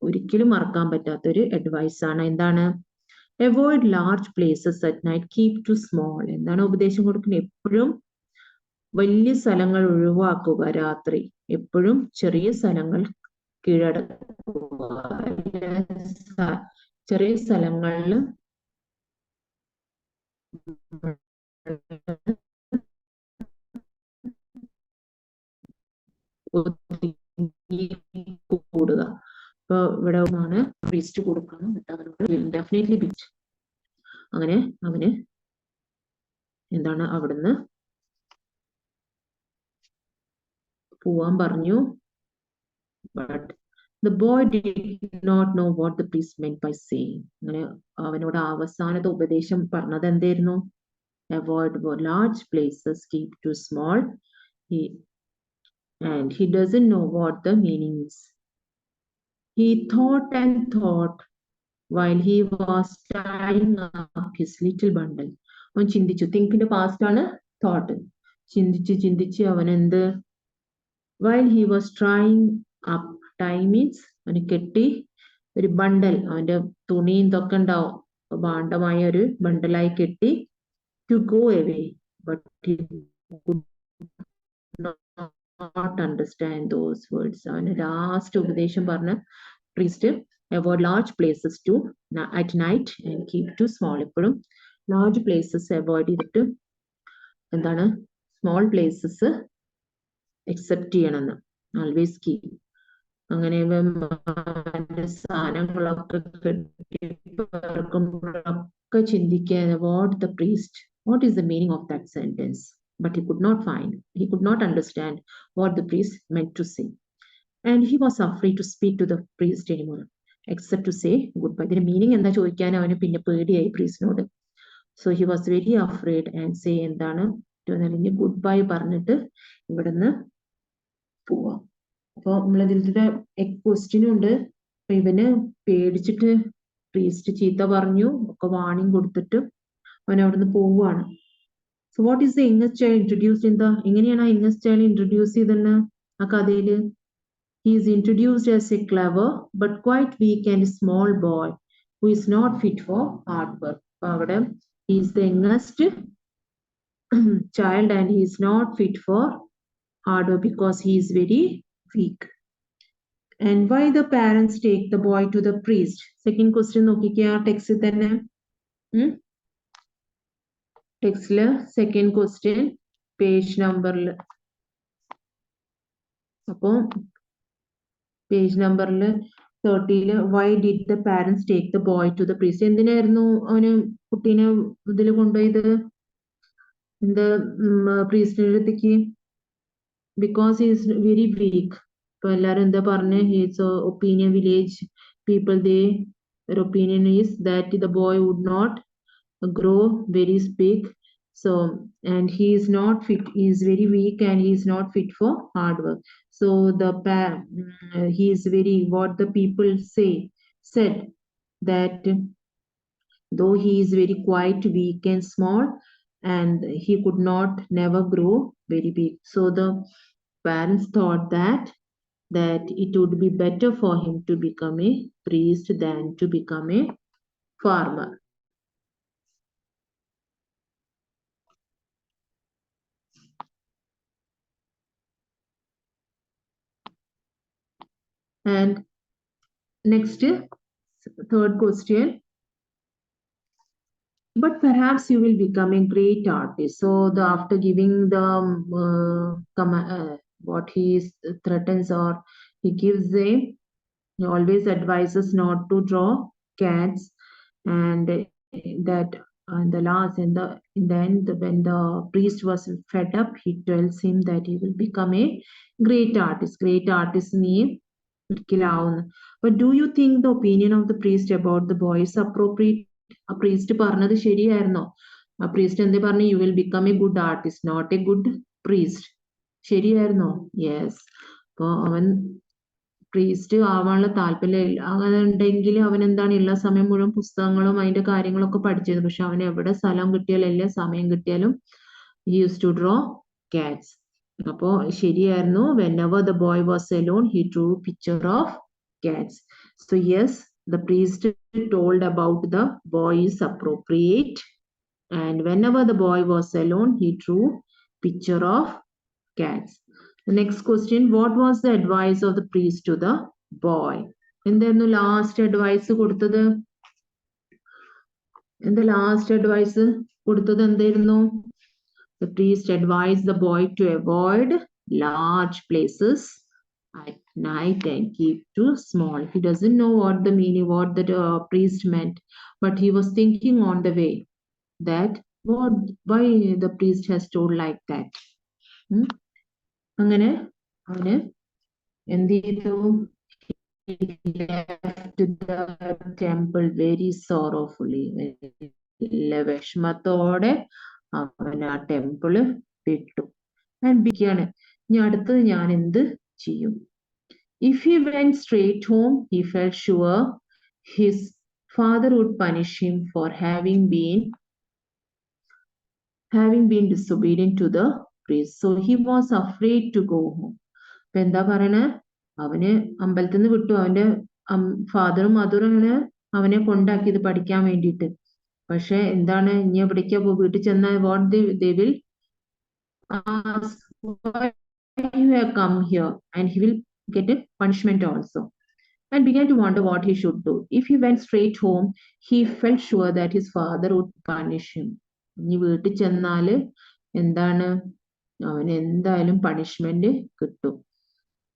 ഒരിക്കലും മറക്കാൻ പറ്റാത്തൊരു അഡ്വൈസ് ആണ്. എന്താണ്? Avoid large places at night, keep to small. എന്താണ് ഉപദേശം കൊടുക്കുന്നത്? എപ്പോഴും വലിയ സ്ഥലങ്ങൾ ഒഴിവാക്കുക, രാത്രി എപ്പോഴും ചെറിയ സ്ഥലങ്ങൾ കീഴടക്കുക. ചെറിയ സ്ഥലങ്ങളിൽ കൂടുക. ഇപ്പൊ ഇവിടെ ആണ് പ്രീസ്റ്റ് കൊടുക്കണം, ഡെഫിനറ്റ്ലി ബീച്ച്. അങ്ങനെ അവന് എന്താണ് അവിടുന്ന് പോവാൻ പറഞ്ഞു. But the boy did not know what the priest meant by saying. അങ്ങനെ അവനോട് അവസാനത്തെ ഉപദേശം പറഞ്ഞത് എന്തായിരുന്നു? Avoid large places, keep to small. And he doesn't know what the meaning is. He thought and thought while he was tying up his little bundle. അവൻ ചിന്തിച്ചു. തിങ്കിന്റെ past ആണ് thought. ചിന്തിച്ച് അവൻ എന്ത്? while he was trying up, tie means അവന് കെട്ടി ഒരു bundle, അവന്റെ തുണിയും ഇതൊക്കെ ഉണ്ടാവും, ഭാണ്ഡമായ ഒരു ബണ്ടലായി കെട്ടി. to go away, but he could not understand those words. അവന് ലാസ്റ്റ് ഉപദേശം പറഞ്ഞ priest avoid large places at night and keep too small. എപ്പോഴും large places avoid ചെയ്തിട്ട് എന്താണ് small places accept ചെയ്യണമെന്ന് always keep. അങ്ങനെ സാധനങ്ങളൊക്കെ കെട്ടിപ്പറക്കുമ്പോഴൊക്കെ ചിന്തിക്കാൻ what the priest, what is the meaning of that sentence? But he could not understand what the priest meant to say. And he was afraid to speak to the priest anymore, except to say goodbye. The meaning എന്താ ചോദിക്കാൻ അവന് പിന്നെ പേടിയായി പ്രീസ്റ്റിനോട്. So he was very afraid and say എന്താണ് good bye പറഞ്ഞിട്ട് ഇവിടുന്ന് പോവാം. അപ്പൊ നമ്മളിതിന്റെ ക്വസ്റ്റ്യനും ഉണ്ട്. അപ്പൊ ഇവന് പേടിച്ചിട്ട് പ്രീസ്റ്റ് ചീത്ത പറഞ്ഞു ഒക്കെ വാണിംഗ് കൊടുത്തിട്ട് അവൻ അവിടുന്ന് പോവുകയാണ്. So what is the youngest child introduced in the, എങ്ങനെയാണ് ആ യങ്ങസ്റ്റ് ചൈൽഡ് ഇൻട്രൊഡ്യൂസ് ചെയ്തെന്ന് ആ കഥയില്? He is introduced as a clever but quite weak and small boy who is not fit for hard work. അപ്പൊ അവിടെ he is the youngest child and he is not fit for hard work because he is very weak. And why the parents take the boy to the priest? Second question നോക്കിക്കേ ആ ടെക്സ്റ്റിൽ തന്നെ. ടെക്സ്റ്റില് second question page നമ്പറിൽ, അപ്പൊ page നമ്പറിൽ 30 why did the parents take the boy to the priest? എന്തിനായിരുന്നു അവന് കുട്ടീനെ ഇതിൽ കൊണ്ടുപോയത് എന്താ പ്രീസ്റ്റിന്റെ അടുത്തേക്ക്? because he is very weak. ഇപ്പൊ എല്ലാരും എന്താ പറഞ്ഞ his opinion, village people, their opinion is that the boy would not grow very big. So, and he is not fit, he is very weak and he is not fit for hard work. So he is very, what the people said that though he is very quite weak and small and he could not never grow very big. So the parents thought that it would be better for him to become a priest than to become a farmer. And next, third question. But perhaps you will become a great artist. So after giving the what he threatens, or he gives he always advises not to draw cats, and that in the end when the priest was fed up, he tells him that he will become a great artist. Great artist name. But do you think the opinion of the priest about the boy is appropriate? ആ priest പറഞ്ഞത് ശരിയായിരുന്നോ? ആ priest എന്താ പറഞ്ഞു? You will become a good artist, not a good priest. ശരിയായിരുന്നോ? Yes. അപ്പൊ അവൻ priest ആവാനുള്ള താല്പര്യം അങ്ങനെ ഉണ്ടെങ്കിൽ അവൻ എന്താണ് ഉള്ള സമയം മുഴുവൻ പുസ്തകങ്ങളും അതിന്റെ കാര്യങ്ങളൊക്കെ പഠിച്ചത്. പക്ഷെ അവന് എവിടെ സ്ഥലം കിട്ടിയാലും എല്ലാ സമയം കിട്ടിയാലും he used to draw cats. അപ്പോ ശരിയായിരുന്നു. whenever the boy was alone he drew picture of cats. So yes, the priest told about the boy is appropriate, and whenever the boy was alone he drew picture of cats. The next question, what was the advice of the priest to the boy? എന്തായിരുന്നു last advice കൊടുത്തത്? എന്തായിരുന്നു? The priest advised the boy to avoid large places at night and keep too small. He doesn't know what the meaning, what the priest meant, but he was thinking on the way that why the priest has told like that. അങ്ങനെ അവന് എന്ത് ചെയ്തു? He left the temple very sorrowfully. വിഷമത്തോടെ അവൻ ആ temple വിട്ടു. ബിക്കാണ് ഇനി അടുത്തത് ഞാൻ എന്ത് ചെയ്യും? If he went straight home, he felt sure his father would punish him for having been disobedient to the priest. So he was afraid to go home. അപ്പൊ എന്താ പറയണേ? അവന് അമ്പലത്തിൽ നിന്ന് വിട്ടു. അവന്റെ ഫാദറും മദറും അവനെ കൊണ്ടാക്കിയത് പഠിക്കാൻ വേണ്ടിയിട്ട്. പക്ഷെ എന്താണ് ഇനി എവിടേക്കാ വീട്ടിൽ ചെന്നാൽ what they will ask, you have come here? And he will get a punishment also. And began to wonder what he should do. If he went straight home, he felt sure that his father would punish him. ഇനി വീട്ടിൽ ചെന്നാല് എന്താണ് അവന് എന്തായാലും punishment കിട്ടും.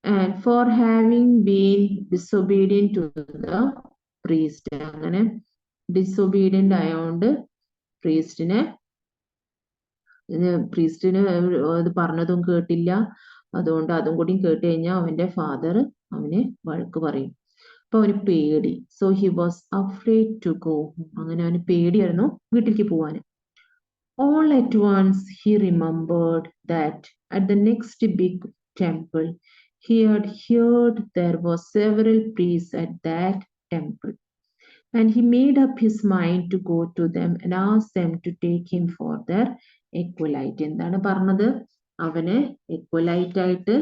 And for having been disobedient to the priest, അങ്ങനെ disobedient ആയതുകൊണ്ട് പ്രീസ്റ്റിനെ അത് പറഞ്ഞതും കേട്ടില്ല, അതുകൊണ്ട് അതും കൂടി കേട്ട് കഴിഞ്ഞാൽ അവന്റെ ഫാദർ അവന് വഴക്ക് പറയും. അപ്പൊ അവന് പേടി. So he was afraid to go. അങ്ങനെ അവന് പേടിയായിരുന്നു വീട്ടിലേക്ക് പോവാന്. All at once he remembered that at the next big temple he had heard there were several priests at that temple, and he made up his mind to go to them and ask them to take him for their equalite. എന്താണ് പറഞ്ഞത്? അവന് equalite ആയിട്ട്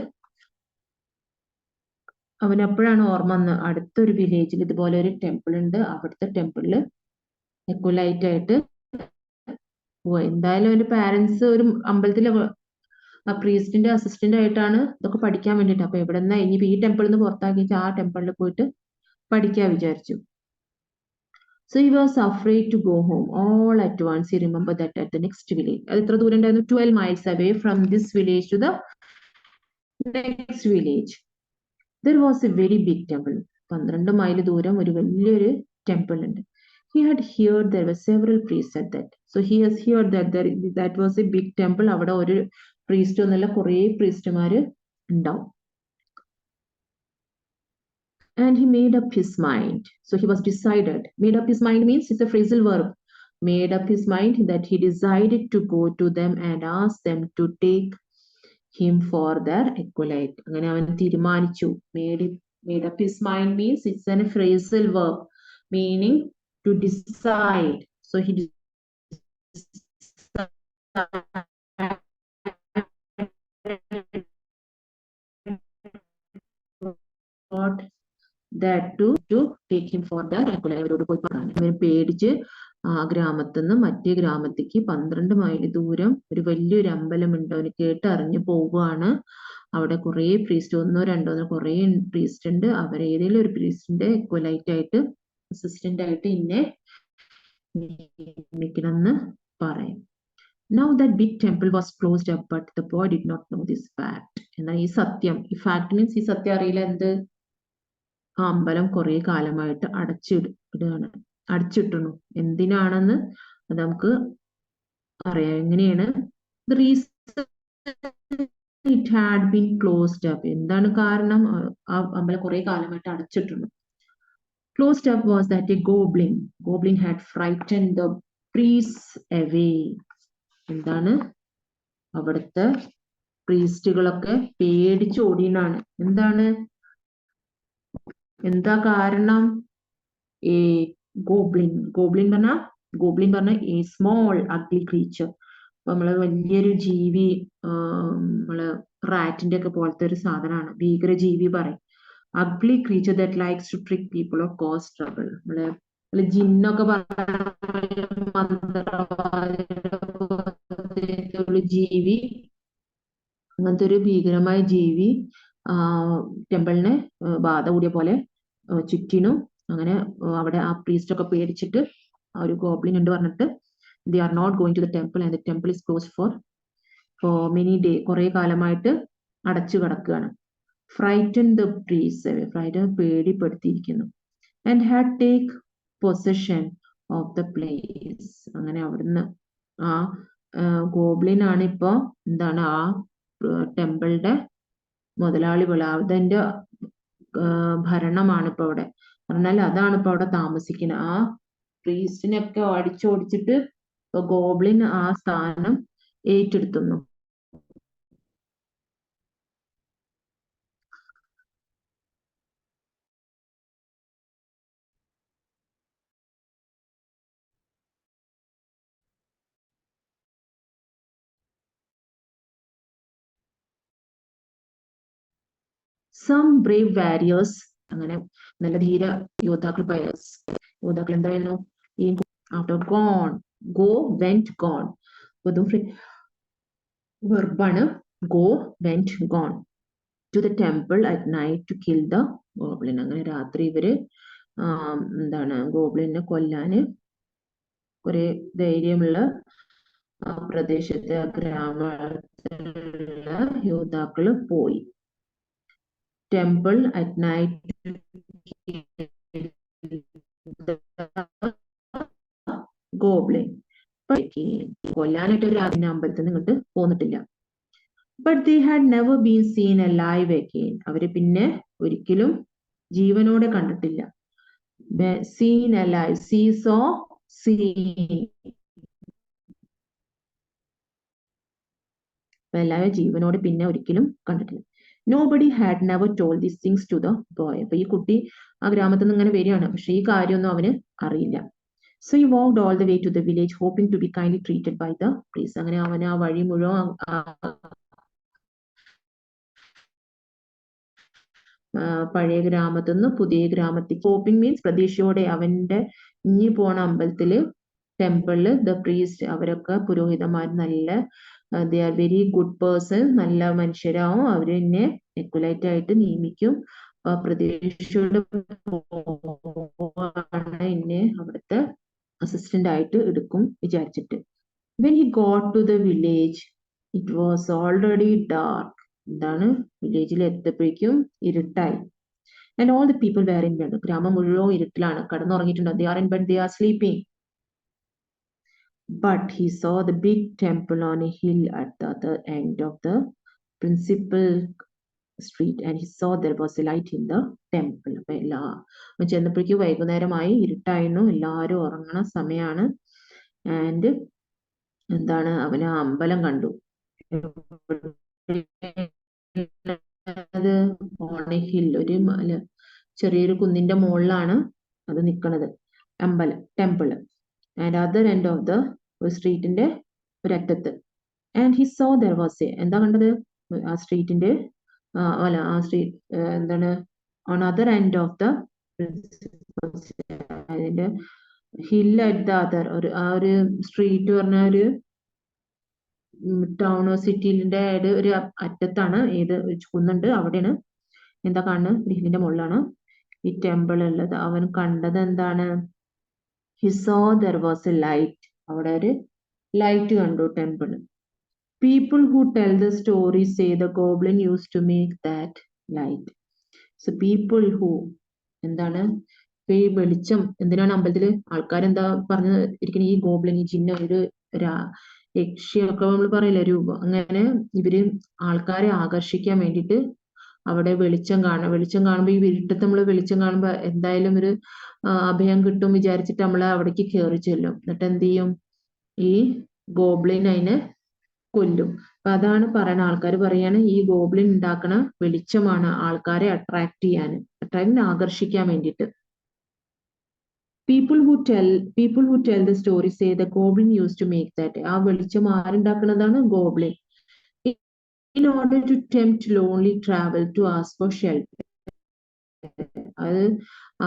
അവൻ അപ്പോഴാണ് ഓർമ്മ വന്ന് അടുത്തൊരു വില്ലേജിൽ ഇതുപോലെ ഒരു ടെമ്പിൾ ഉണ്ട്, അവിടുത്തെ ടെമ്പിളില് എക്വലൈറ്റ് ആയിട്ട് എന്തായാലും അവന്റെ പാരന്റ്സ് ഒരു അമ്പലത്തിലെ ആ പ്രീസ്റ്റിന്റെ അസിസ്റ്റന്റ് ആയിട്ടാണ് ഇതൊക്കെ പഠിക്കാൻ വേണ്ടിട്ട്. അപ്പൊ എവിടെ നിന്നാ ഇനിയിപ്പോ ഈ ടെമ്പിളിൽ നിന്ന് പുറത്താക്കിയിട്ട് ആ ടെമ്പിളിൽ പോയിട്ട് പഠിക്കാൻ വിചാരിച്ചു. So he was afraid to go home. All at once he remembered that at the next village, അത് എത്ര ദൂരം ഉണ്ടായിരുന്നു? 12 miles away from this village to the next village, there was a very big temple. 12 mile ദൂരം ഒരു വലിയൊരു temple ഉണ്ട്. He had heard there were several priests at that. So he has heard that that was a big temple. അവിടെ ഒരു priest ഒന്നല്ല, കുറേ priestമാര് ഉണ്ടാവും. And he made up his mind. So he was decided. Made up his mind means it's a phrasal verb. Made up his mind that he decided to go to them and ask them to take him for their equalite. അങ്ങനെ അവൻ തീരുമാനിച്ചു. Made up his mind means it's a phrasal verb meaning to decide. So he decided that to take him for their equalite. അവരോട് പോയി പറഞ്ഞു. അവൻ പേടിച്ച് ആ ഗ്രാമത്തിൽ നിന്ന് മറ്റേ ഗ്രാമത്തേക്ക് 12 മൈൽ ദൂരം ഒരു വലിയൊരു അമ്പലമുണ്ട്, അവന് കേട്ടറിഞ്ഞു പോവുകയാണ്. അവിടെ കുറെ പ്രീസ്റ്റ്, ഒന്നോ രണ്ടോ കുറെ പ്രീസ്റ്റ് ഉണ്ട്. അവരേതെങ്കിലും ഒരു പ്രീസ്റ്റിന്റെ എക്വലൈറ്റ് ആയിട്ട് അസിസ്റ്റന്റ് ആയിട്ട് ഇന്നെ നിയമിക്കണം എന്ന് പറയും. Now that big temple was closed up, but the boy did not know this fact. എന്നാൽ ഈ സത്യം, ഈ ഫാക്ട് മീൻസ് ഈ സത്യം അറിയില്ല. എന്ത്? ആ അമ്പലം കുറെ കാലമായിട്ട് അടച്ചിട്ടുന്നു. എന്തിനാണെന്ന് അത് നമുക്ക് അറിയാം. എങ്ങനെയാണ്? The reason it had been closed up. എന്താണ് കാരണം? ആ അമ്പലം കുറെ കാലമായിട്ട് അടച്ചിട്ടുന്നു. Closed up was that a goblin had frightened the priests away. എന്താണ്? അവിടുത്തെ പ്രീസ്റ്റുകളൊക്കെ പേടിച്ചോടിയാണ്. എന്താണ്? എന്താ കാരണം? A goblin പറഞ്ഞ a small ugly creature. അപ്പൊ നമ്മള് വലിയൊരു ജീവി, നമ്മള് റാറ്റിന്റെ ഒക്കെ പോലത്തെ ഒരു സാധനമാണ്, ഭീകര ജീവി പറയും. ugly creature that likes to trick people or cause trouble. നമ്മള് ജിന്നൊക്കെ ജീവി, അങ്ങനത്തെ ഒരു ഭീകരമായ ജീവി ടെമ്പിളിനെ ബാധ കൂടിയ പോലെ ചുറ്റിനു. അങ്ങനെ അവിടെ ആ പ്രീസ്റ്റ് ഒക്കെ പേടിച്ചിട്ട് ആ ഒരു ഗോബ്ലിൻ ഉണ്ട് പറഞ്ഞിട്ട് they are not going to the temple and the temple is closed for many days. കുറെ കാലമായിട്ട് അടച്ചു കിടക്കുകയാണ്. frightened the priests away. frightened പേടിപ്പെടുത്തിയിരിക്കുന്നു. and had take possession of the place. അങ്ങനെ അവിടുന്ന് ആ ഗോബ്ലിൻ ആണ് ഇപ്പൊ എന്താണ് ആ ടെമ്പിളിന്റെ മുതലാളികൾ. അതിന്റെ ഭരണമാണ് ഇപ്പൊ അവിടെ. പറഞ്ഞാൽ അതാണ് ഇപ്പൊ അവിടെ താമസിക്കുന്നത്. ആ പ്രീസ്റ്റിനൊക്കെ അടിച്ചോടിച്ചിട്ട് ഇപ്പൊ ഗോബ്ലിൻ ആ സ്ഥാനം ഏറ്റെടുത്തുന്നു. Some brave warriors, അങ്ങനെ നല്ല ധീര യോദ്ധാക്കൾ എന്തായിരുന്നു? after gone, go, went, gone. വെർബാണ്. gone to the temple at night to kill the goblin. അങ്ങനെ രാത്രി ഇവര് എന്താണ് ഗോബ്ലിനെ കൊല്ലാന് കുറെ ധൈര്യമുള്ള പ്രദേശത്തെ ഗ്രാമത്തിലുള്ള യോദ്ധാക്കള് പോയി. Temple at night goblin. കൊല്ലാനായിട്ട് ഒരു അമ്പലത്തിൽ നിന്ന് ഇങ്ങോട്ട് പോന്നിട്ടില്ല. But they had never been seen alive again. അവര് പിന്നെ ഒരിക്കലും ജീവനോടെ കണ്ടിട്ടില്ല. Seen alive, see saw seen, എല്ലാവരും ജീവനോടെ പിന്നെ ഒരിക്കലും കണ്ടിട്ടില്ല. Nobody had never told these things to the boy. അപ്പൊ ഈ കുട്ടി ആ ഗ്രാമത്തിൽ നിന്ന് ഇങ്ങനെ വരികയാണ്, പക്ഷെ ഈ കാര്യമൊന്നും അവന് അറിയില്ല. So he walked all the way to the village hoping to be kindly treated by the priest. അങ്ങനെ അവൻ ആ വഴി മുഴുവൻ പഴയ ഗ്രാമത്തിൽ നിന്ന് പുതിയ ഗ്രാമത്തിൽ, ഹോപ്പിംഗ് മീൻസ് പ്രതീക്ഷയോടെ, അവന്റെ ഇനി പോണ അമ്പലത്തില് ടെമ്പിളില് ദ പ്രീസ്റ്റ് അവരൊക്കെ പുരോഹിതന്മാർ നല്ല they are very good person, നല്ല മനുഷ്യരാവും, അവര് എന്നെ എക്വലൈറ്റ് ആയിട്ട് നിയമിക്കും. പ്രതീക്ഷയോടെ എന്നെ അവിടുത്തെ അസിസ്റ്റന്റ് ആയിട്ട് എടുക്കും വിചാരിച്ചിട്ട്. When he got to the village, it was already dark. എന്താണ്, വില്ലേജിൽ എത്തിയപ്പോഴേക്കും ഇരുട്ടായി. And all the people were in bed. ഗ്രാമം മുഴുവൻ ഇരുട്ടിലാണ്, കടന്നുറങ്ങിയിട്ടുണ്ട്. They are in bed, they are sleeping. But he saw the big temple on a hill at the other end of the principal street, and he saw there was a light in the temple. അപ്പൊ ചെന്നപ്പോഴേക്കും വൈകുന്നേരമായി, ഇരുട്ടായിരുന്നു, എല്ലാവരും ഉറങ്ങണ സമയമാണ്. And എന്താണ്, അവന് ആ അമ്പലം കണ്ടു. അത് ഓൺ എ ഹിൽ, ഒരു ചെറിയൊരു കുന്നിന്റെ മുകളിലാണ് അത് നിൽക്കുന്നത്, അമ്പലം, temple. And other end of the സ്ട്രീറ്റിന്റെ ഒരറ്റത്ത്. And he saw there was a, എന്താ കണ്ടത്, ആ സ്ട്രീറ്റിന്റെ അല്ല ആ സ്ട്രീറ്റ് എന്താണ്, on other end of the, അതിന്റെ ഹിൽ അറ്റ് ദ അതർ, ആ ഒരു സ്ട്രീറ്റ് പറഞ്ഞ ഒരു ടൗൺ സിറ്റിന്റെ ഒരു അറ്റത്താണ്, ഏത് കുന്നുണ്ട് അവിടെയാണ്. എന്താ കാണുന്നത്, ഹില്ലിന്റെ മുകളിലാണ് ഈ ടെമ്പിൾ ഉള്ളത്. അവൻ കണ്ടത് എന്താണ്, he saw there was a light. അവിടെ ഒരു ലൈറ്റ് കണ്ടു temple. People who tell the story say the goblin used to make that light. So people who, എന്താണ്, ഈ വെളിച്ചം എന്തിനാണ് അമ്പലത്തില് ആൾക്കാരെന്താ പറഞ്ഞു ഇരിക്കുന്നത്, ഈ ഗോബ്ലിൻ, ഈ ജിന്ന, ഒരു യക്ഷിയൊക്കെ നമ്മൾ പറയില്ല, രൂപം, അങ്ങനെ ഇവര് ആൾക്കാരെ ആകർഷിക്കാൻ വേണ്ടിയിട്ട് അവിടെ വെളിച്ചം കാണുമ്പോ ഈ ഇരുട്ടത്ത് നമ്മള് വെളിച്ചം കാണുമ്പോ എന്തായാലും ഒരു അഭയം കിട്ടും വിചാരിച്ചിട്ട് നമ്മള് അവിടേക്ക് കയറി ചെല്ലും. എന്നിട്ട് എന്ത് ചെയ്യും, ഈ ഗോബ്ലിൻ അതിനെ കൊല്ലും. അപ്പൊ അതാണ് പറയണ, ആൾക്കാർ പറയാണ് ഈ ഗോബ്ലിൻ ഉണ്ടാക്കണ വെളിച്ചമാണ് ആൾക്കാരെ ആകർഷിക്കാൻ വേണ്ടിയിട്ട്. People who tell the story say the goblin used to make that. ആ വെളിച്ചം ആരുണ്ടാക്കുന്നതാണ്, goblin. In order to tempt lonely travel to ask for shelter. അത്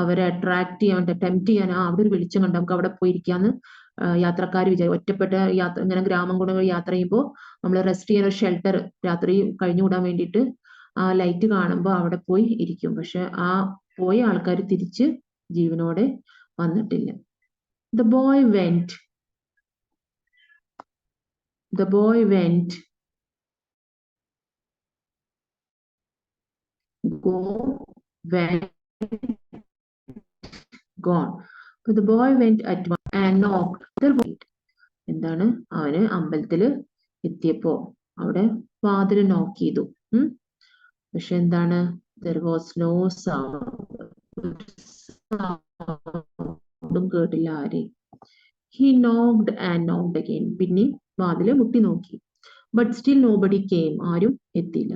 അവരെ അട്രാക്ട് ചെയ്യാൻ, ടെംപ്റ്റ് ചെയ്യാൻ, അവിടെ ഒരു വെളിച്ചം കണ്ട് നമുക്ക് അവിടെ പോയിരിക്കാന്ന് യാത്രക്കാർ ഒറ്റപ്പെട്ട യാത്ര, ഇങ്ങനെ ഗ്രാമം കൊണ്ട് യാത്ര ചെയ്യുമ്പോൾ നമ്മൾ റെസ്റ്റ് ചെയ്യാൻ ഒരു ഷെൽട്ടർ രാത്രി കഴിഞ്ഞുകൂടാൻ വേണ്ടിയിട്ട് ആ ലൈറ്റ് കാണുമ്പോൾ അവിടെ പോയി ഇരിക്കും. പക്ഷെ ആ പോയ ആൾക്കാർ തിരിച്ച് ജീവനോടെ വന്നിട്ടില്ല. The boy went gone. So the boy went at once and knocked the door. എന്താണ്, അവന് അമ്പലത്തില് എത്തിയപ്പോ അവിടെ വാതില് നോക്ക് ചെയ്തു. പക്ഷെ എന്താണ്, there was no sound. ഒന്നും കേട്ടില്ല ആരെയും. He knocked and knocked again. പിന്നെ വാതില് മുട്ടി നോക്കി. But still nobody came. ആരും എത്തിയില്ല.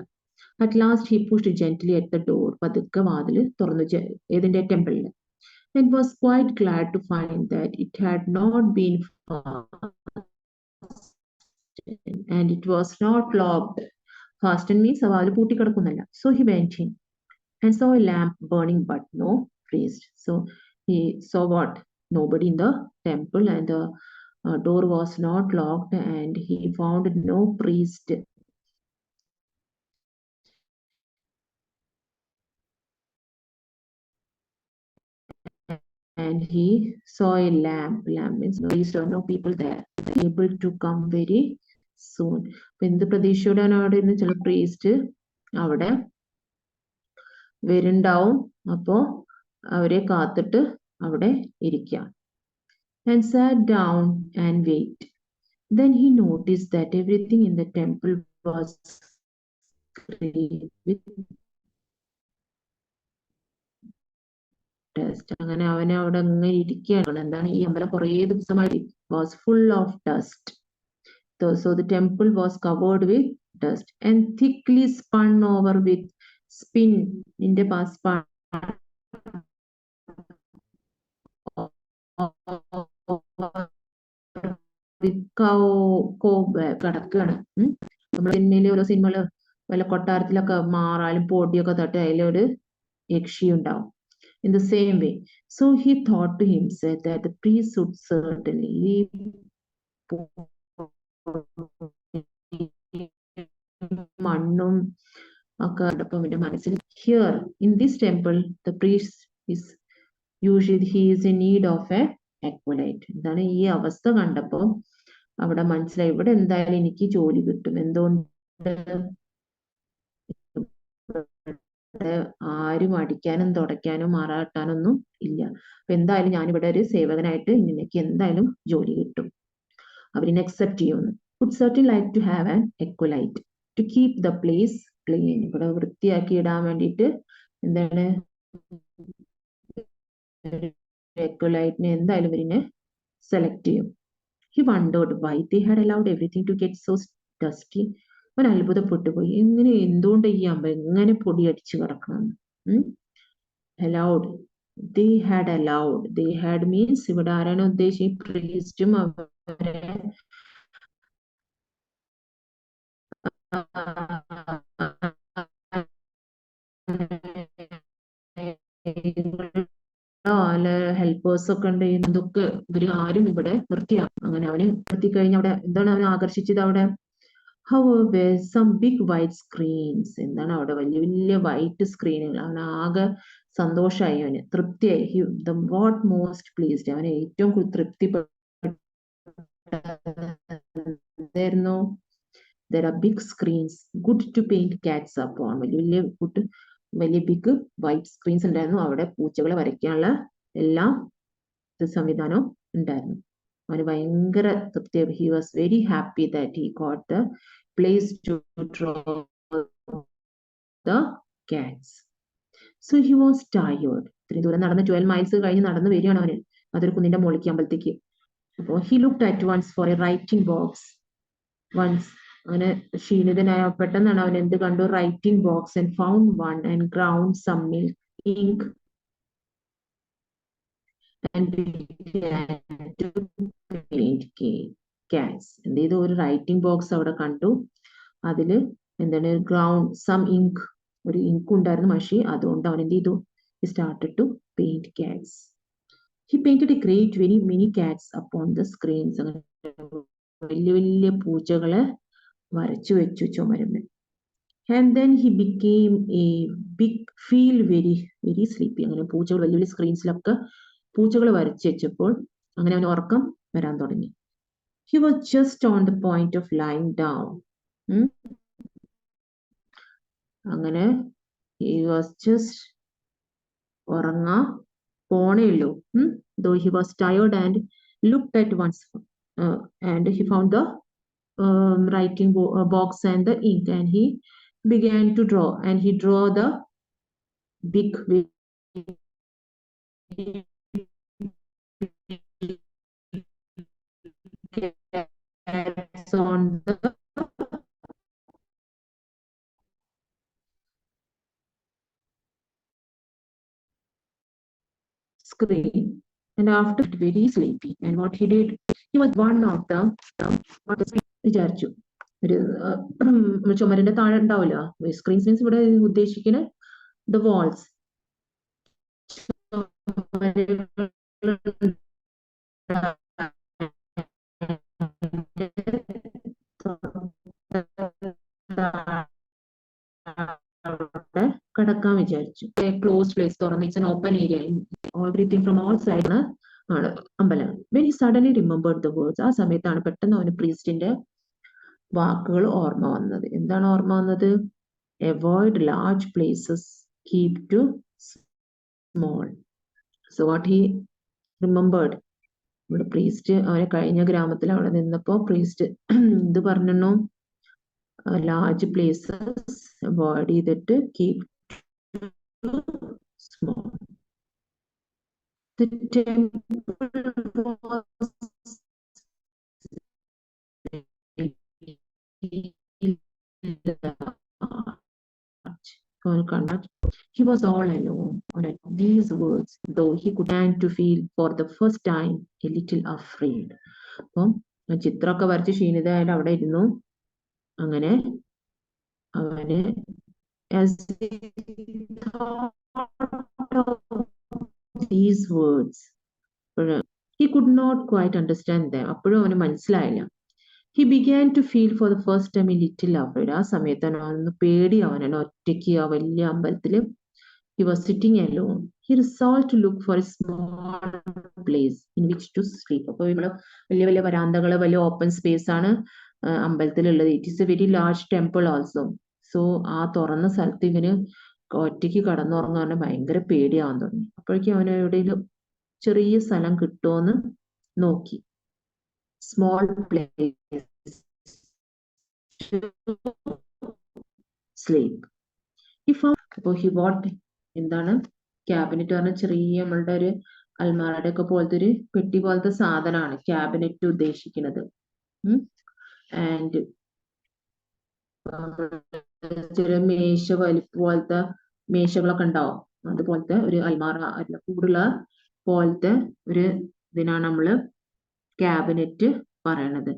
At last he pushed gently at the door. പതുക്കെ വാതില് തുറന്നു, ഏതിന്റെ, ടെമ്പിളില്. And was quite glad to find that it had not been fastened and it was not locked. Fastened means വാതില് പൂട്ടിക്കിടക്കുന്നല്ല. So he went in and saw a lamp burning but no priest. So he saw what? Nobody in the temple, and the door was not locked, and he found no priest and he saw a lamp. Lamp means there are no people there, able to come very soon. എന്ത് പ്രതീക്ഷയോടാണ് അവിടെ ഇരുന്ന് ചില priest അവിടെ വരുണ്ടാവും. അപ്പോ അവരെ കാത്തിട്ട് അവിടെ ഇരിക്കാം. And sat down and wait. Then he noticed that everything in the temple was grey with dust. അങ്ങനെ അവൻ അവിടെ അങ്ങനെ ഇരിക്കുകയാണ്. എന്താണ് ഈ അമ്പലം കുറേ ദിവസമായി was full of dust. So the temple was covered with dust and thickly spun over with spin in the past കിടക്കുകയാണ്. നമ്മൾ സിനിമയിലെ ഓരോ സിനിമകള് വല്ല കൊട്ടാരത്തിലൊക്കെ മാറാലും പൊടിയൊക്കെ തട്ടി അതിലൊരു യക്ഷി ഉണ്ടാവും. In the same way, so he thought to himself that the priest should certainly leave മണ്ണും ഒക്കെ കണ്ടപ്പോൾ അവന്റെ മനസ്സിൽ here in this temple the priest is usually he is in need of a acolyte. എന്താണ് ഈ അവസ്ഥ കണ്ടപ്പോ അവിടെ മനസ്സിലായി ഇവിടെ എന്തായാലും എനിക്ക് ജോലി കിട്ടും. എന്തുകൊണ്ട് ആരും അടിക്കാനും തുടയ്ക്കാനും മാറാട്ടാനൊന്നും ഇല്ല. അപ്പൊ എന്തായാലും ഞാനിവിടെ ഒരു സേവകനായിട്ട് എനിക്ക് എന്തായാലും ജോലി കിട്ടും. അവരിനെ അക്സെപ്റ്റ് ചെയ്യുന്നു. would certainly like to have an acolyte to keep the place clean. ഇവിടെ വൃത്തിയാക്കി ഇടാൻ വേണ്ടിയിട്ട് എന്താണ് acolyte-നെ എന്തായാലും ഇവരിനെ സെലക്ട് ചെയ്യും. He wondered why they had allowed everything to get so dusty. അവൻ അത്ഭുതപ്പെട്ടു പോയി. എങ്ങനെ എന്തുകൊണ്ട് ഈ അമ്പലം എങ്ങനെ പൊടി അടിച്ചു കിടക്കണം. allowed they had allowed. They had means ഇവിടെ ആരാണ് ഉദ്ദേശിച്ചത്? പ്രീസ്റ്റും അവരെ അല്ല ഹെൽപ്പേഴ്സ് ഒക്കെ ഉണ്ട്. എന്തൊക്കെ ഇവര് ആരും ഇവിടെ നിർത്തിയാക്കും. അങ്ങനെ അവന് നിർത്തി കഴിഞ്ഞ അവിടെ എന്താണ് അവനെ ആകർഷിച്ചത്? അവിടെ however some big white screens. എന്താണ് അവിടെ വലിയ വലിയ വൈറ്റ് സ്ക്രീനുകൾ. അവൻ ആകെ സന്തോഷമായി, അവന് തൃപ്തിയായി. the what most pleased, അവനെ ഏറ്റവും തൃപ്തിപ്പെട്ടായിരുന്നു there are big screens good to paint cats upon. വലിയ ബിഗ് വൈറ്റ് സ്ക്രീൻസ് ഉണ്ടായിരുന്നു. അവിടെ പൂച്ചകളെ വരയ്ക്കാനുള്ള എല്ലാ സംവിധാനവും ഉണ്ടായിരുന്നു. അവന് ഭയങ്കര തൃപ്തിയായി. he was very happy that he got the place to draw the cats. So he was tired. ഇത്രയും ദൂരം നടന്ന് 12 miles കഴിഞ്ഞ് നടന്ന് വരികയാണ് അവന്. അതൊരു കുന്നിന്റെ മുകളിലേക്ക് അമ്പലത്തേക്ക്. അപ്പോൾ he looked at once for a writing box. once അങ്ങനെ ക്ഷീണിതനായ പെട്ടെന്നാണ് അവൻ എന്ത് കണ്ടു? writing box and found one and ground some milk ink and began to paint cats. എന്ത് ചെയ്തു? ഒരു റൈറ്റിംഗ് ബോക്സ് അവിടെ കണ്ടു. അതില് എന്താണ് ഗ്രൗണ്ട് സം ഇങ്ക്, ഒരു ഇങ്ക് ഉണ്ടായിരുന്നു, മഷി. അതുകൊണ്ട് അവൻ എന്ത് ചെയ്തു? he started to paint cats. he painted a great many cats upon the screens. വലിയ വലിയ പൂച്ചകളെ വരച്ചു വെച്ചു ചുമരുമേൽ. and then he became a big feel very sleepy. അങ്ങനെ പൂച്ചകൾ വലിയ വലിയ സ്ക്രീൻസിലൊക്കെ പൂച്ചകൾ വരച്ചു വെച്ചപ്പോൾ അങ്ങനെ അവന് ഉറക്കം വരാൻ തുടങ്ങി. he was just on the point of lying down. അങ്ങനെ he was just ഉറങ്ങാ പോണേ ഉള്ളൂ. though he was tired and looked at once and he found the writing box and the ink and he began to draw and he drew the big cats on the screen. And after very sleepy, and what he did, he was one of the വിചാരിച്ചു ഒരു ചുമരിന്റെ താഴെ ഉണ്ടാവില്ല screens means ഇവിടെ ഉദ്ദേശിക്കുന്ന the walls. കടക്കാൻ വിചാരിച്ചു. Close place തുറന്ന് it's an open area everything from all sides ആണ് അമ്പലം. When he suddenly remembered the words, ആ സമയത്താണ് പെട്ടെന്ന് അവന് പ്രീസ്റ്റിന്റെ വാക്കുകൾ ഓർമ്മ വന്നത്. എന്താണ് ഓർമ്മ വന്നത്? Avoid large places, keep to small. So what he remembered, ഇവിടെ പ്രീസ്റ്റ് അവനെ കഴിഞ്ഞ ഗ്രാമത്തിൽ അവിടെ നിന്നപ്പോ പ്രീസ്റ്റ് എന്ത് പറഞ്ഞു? ലാർജ് പ്ലേസസ് അവോയ്ഡ് ചെയ്തിട്ട് keep small. The temple was he was all alone. At these words, though he could stand to feel for the first time a little afraid. അപ്പം ചിത്രമൊക്കെ വരച്ച് ക്ഷീണിതയായിട്ട് അവിടെ ഇരുന്നു. അങ്ങനെ അവന് as he thought of these words, he could not quite understand them. അപ്പോഴും അവന് മനസ്സിലായില്ല. He began to feel for the first time a little afraid. ആ സമയത്ത് അവന് പേടി, അവനാണ് ഒറ്റയ്ക്ക് ആ വലിയ അമ്പലത്തില്. He was sitting alone. He resolved to look for a small place in which to sleep. അപ്പോൾ ഇവിടെ വലിയ വലിയ വരാന്തകള്, വലിയ ഓപ്പൺ സ്പേസ് ആണ് അമ്പലത്തിലുള്ളത്. It is a very large temple also. So ആ തുറന്ന സ്ഥലത്ത് ഇവന് ഒറ്റയ്ക്ക് കടന്നുറങ്ങാൻ ഭയങ്കര പേടിയാവാൻ തുടങ്ങി. അപ്പോഴേക്കും അവന് എവിടെയെങ്കിലും ചെറിയ സ്ഥലം കിട്ടുമോന്ന് നോക്കി. Small place to sleep. He found, അപ്പോൾ he bought, എന്താണ് ക്യാബിനറ്റ് പറഞ്ഞ ചെറിയ നമ്മളുടെ ഒരു അൽമാരയുടെ ഒക്കെ പോലത്തെ ഒരു പെട്ടി പോലത്തെ സാധനമാണ് ക്യാബിനറ്റ് ഉദ്ദേശിക്കുന്നത്. ആൻഡ് ചെറിയ മേശ വലിപ്പ് പോലത്തെ മേശകളൊക്കെ ഉണ്ടാവും, അതുപോലത്തെ ഒരു അൽമാറ അല്ല കൂടുള്ള പോലത്തെ ഒരു ഇതിനാണ് നമ്മള് ക്യാബിനറ്റ് പറയണത്.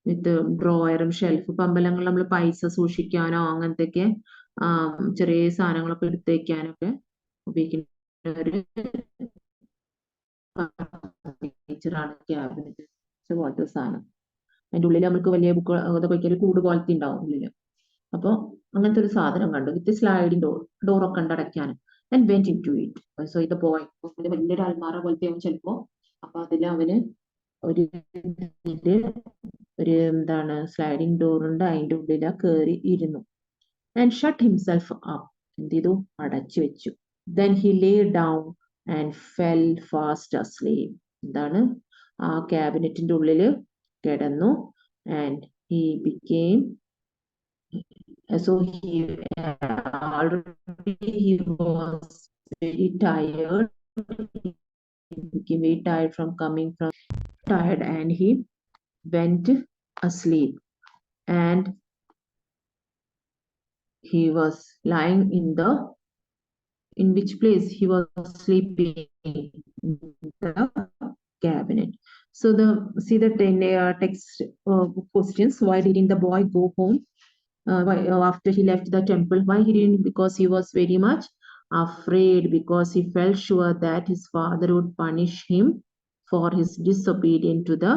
വിത്ത് ഡ്രോയറും ഷെൽഫ്. അമ്പലങ്ങളിൽ നമ്മൾ പൈസ സൂക്ഷിക്കാനോ അങ്ങനത്തെയൊക്കെ ചെറിയ സാധനങ്ങളൊക്കെ എടുത്തു വെക്കാനൊക്കെ ഉപയോഗിക്കുന്ന ഒരു ഫർണിച്ചറാണ് ക്യാബിനറ്റ് പോലത്തെ സാധനം. അതിൻ്റെ ഉള്ളിൽ നമുക്ക് വലിയ ബുക്ക് അതൊക്കെ വയ്ക്കാൻ കൂട് പോലത്തെ ഉണ്ടാവും ഉള്ളില്. അപ്പൊ അങ്ങനത്തെ ഒരു സാധനം കണ്ടു. വിത്ത് സ്ലൈഡിങ് ഡോറൊക്കെ ഉണ്ട് അടയ്ക്കാൻ. And went in to it. So ഇത് പോയി വലിയൊരു അൽമാറ പോലത്തെ അവൻ ചിലപ്പോ. അപ്പൊ അതിൽ അവന് ഒരു എന്താണ് സ്ലൈഡിങ് ഡോർ ഉണ്ട്, അതിൻ്റെ ഉള്ളിൽ കയറി ഇരുന്നു. And shut himself up. എന്ത് ചെയ്തു? അടച്ചു വെച്ചു. Then he lay down and fell fast asleep. എന്താണ്? ആ ക്യാബിനറ്റിന്റെ ഉള്ളില് കിടന്നു. And he became, so he already he was very tired. He became very tired from coming from tired, and he went asleep. And he was lying in which place he was sleeping? In the cabinet. So see the text questions. Why didn't the boy go home after he left the temple? Why he didn't? Because he was very much afraid, because he felt sure that his father would punish him for his disobedience to the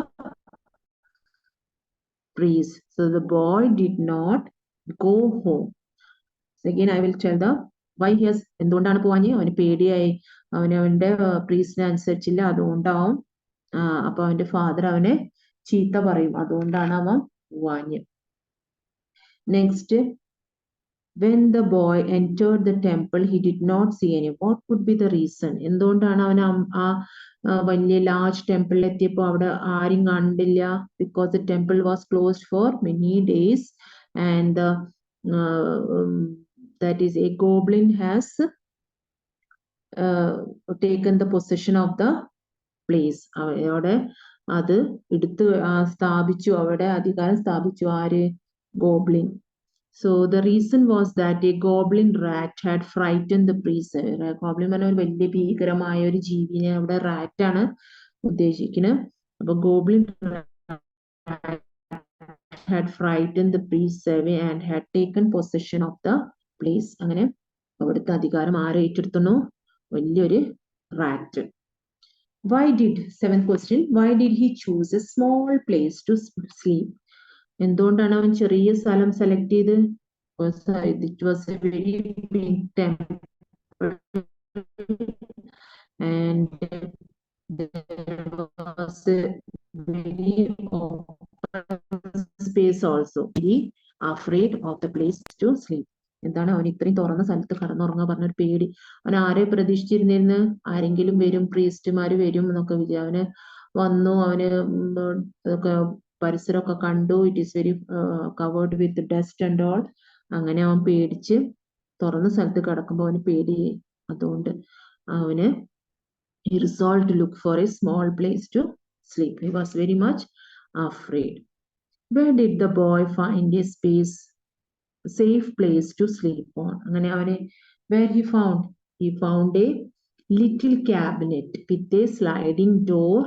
priest. So the boy did not go home. So again I will tell the why he has. എന്തുകൊണ്ടാണ് പോവാഞ്ഞ്? അവന് പേടിയായി, അവന്റെ പ്രീസ്റ്റിനെ അനുസരിച്ചില്ല, അതുകൊണ്ടാവും. അപ്പൊ അവന്റെ father അവനെ ചീത്ത പറയും, അതുകൊണ്ടാണ് അവൻ പോവാഞ്ഞ്. Next, when the boy entered the temple, he did not see any. What could be the reason? എന്തുകൊണ്ടാണ് അവൻ ആ വലിയ ലാർജ് ടെമ്പിളിൽ എത്തിയപ്പോ അവിടെ ആരും കണ്ടില്ല? Because the temple was closed for many days, and that is a goblin has taken the possession of the place. അവിടെ അത് എടുത്ത് സ്ഥാപിച്ചു, അവിടെ അധികാരം സ്ഥാപിച്ചു. ആര്? Goblin. So the reason was that a goblin rat had frightened the priest. Goblin പറഞ്ഞ ഒരു വലിയ ഭീകരമായ ഒരു ജീവിനെ അവിടെ റാറ്റ് ആണ് ഉദ്ദേശിക്കുന്നത്. അപ്പൊ goblin had frightened the priest away and had taken possession of the place. അങ്ങനെ അവിടുത്തെ അധികാരം ആരെ ഏറ്റെടുത്തു? വലിയൊരു rat. Why did, seventh question, why did he choose a small place to sleep? എന്തുകൊണ്ടാണ് അവൻ ചെറിയ സ്ഥലം സെലക്ട് ചെയ്ത്? It was a very big temple. and there was a very open space also. Very afraid of the place to sleep. എന്താണ് അവൻ ഇത്രയും തുറന്ന സ്ഥലത്ത് കടന്നുറങ്ങാൻ പറഞ്ഞൊരു പേടി. അവൻ ആരെ പ്രതീക്ഷിച്ചിരുന്നിരുന്ന്? ആരെങ്കിലും വരും, പ്രീസ്റ്റുമാര് വരും എന്നൊക്കെ അവന് വന്നു. അവന് അതൊക്കെ പരിസരമൊക്കെ കണ്ടു. It is very covered with dust and all. അങ്ങനെ അവൻ പേടിച്ച് തുറന്ന സ്ഥലത്ത് കിടക്കുമ്പോൾ അവന് പേടിയായി. അതുകൊണ്ട് അവന് he resolved to look for a small place to sleep. He was very much afraid. Where did the boy find a space, a safe place to sleep on? അങ്ങനെ അവനെ where he found a little cabinet with a sliding door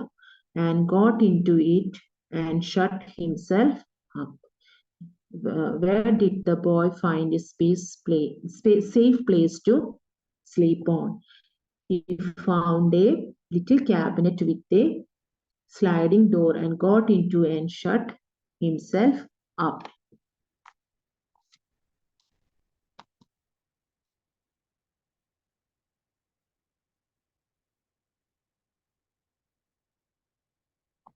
and got into it and shut himself up. Where did the boy find a safe place to sleep on? He found a little cabinet with a sliding door and got into and shut himself up.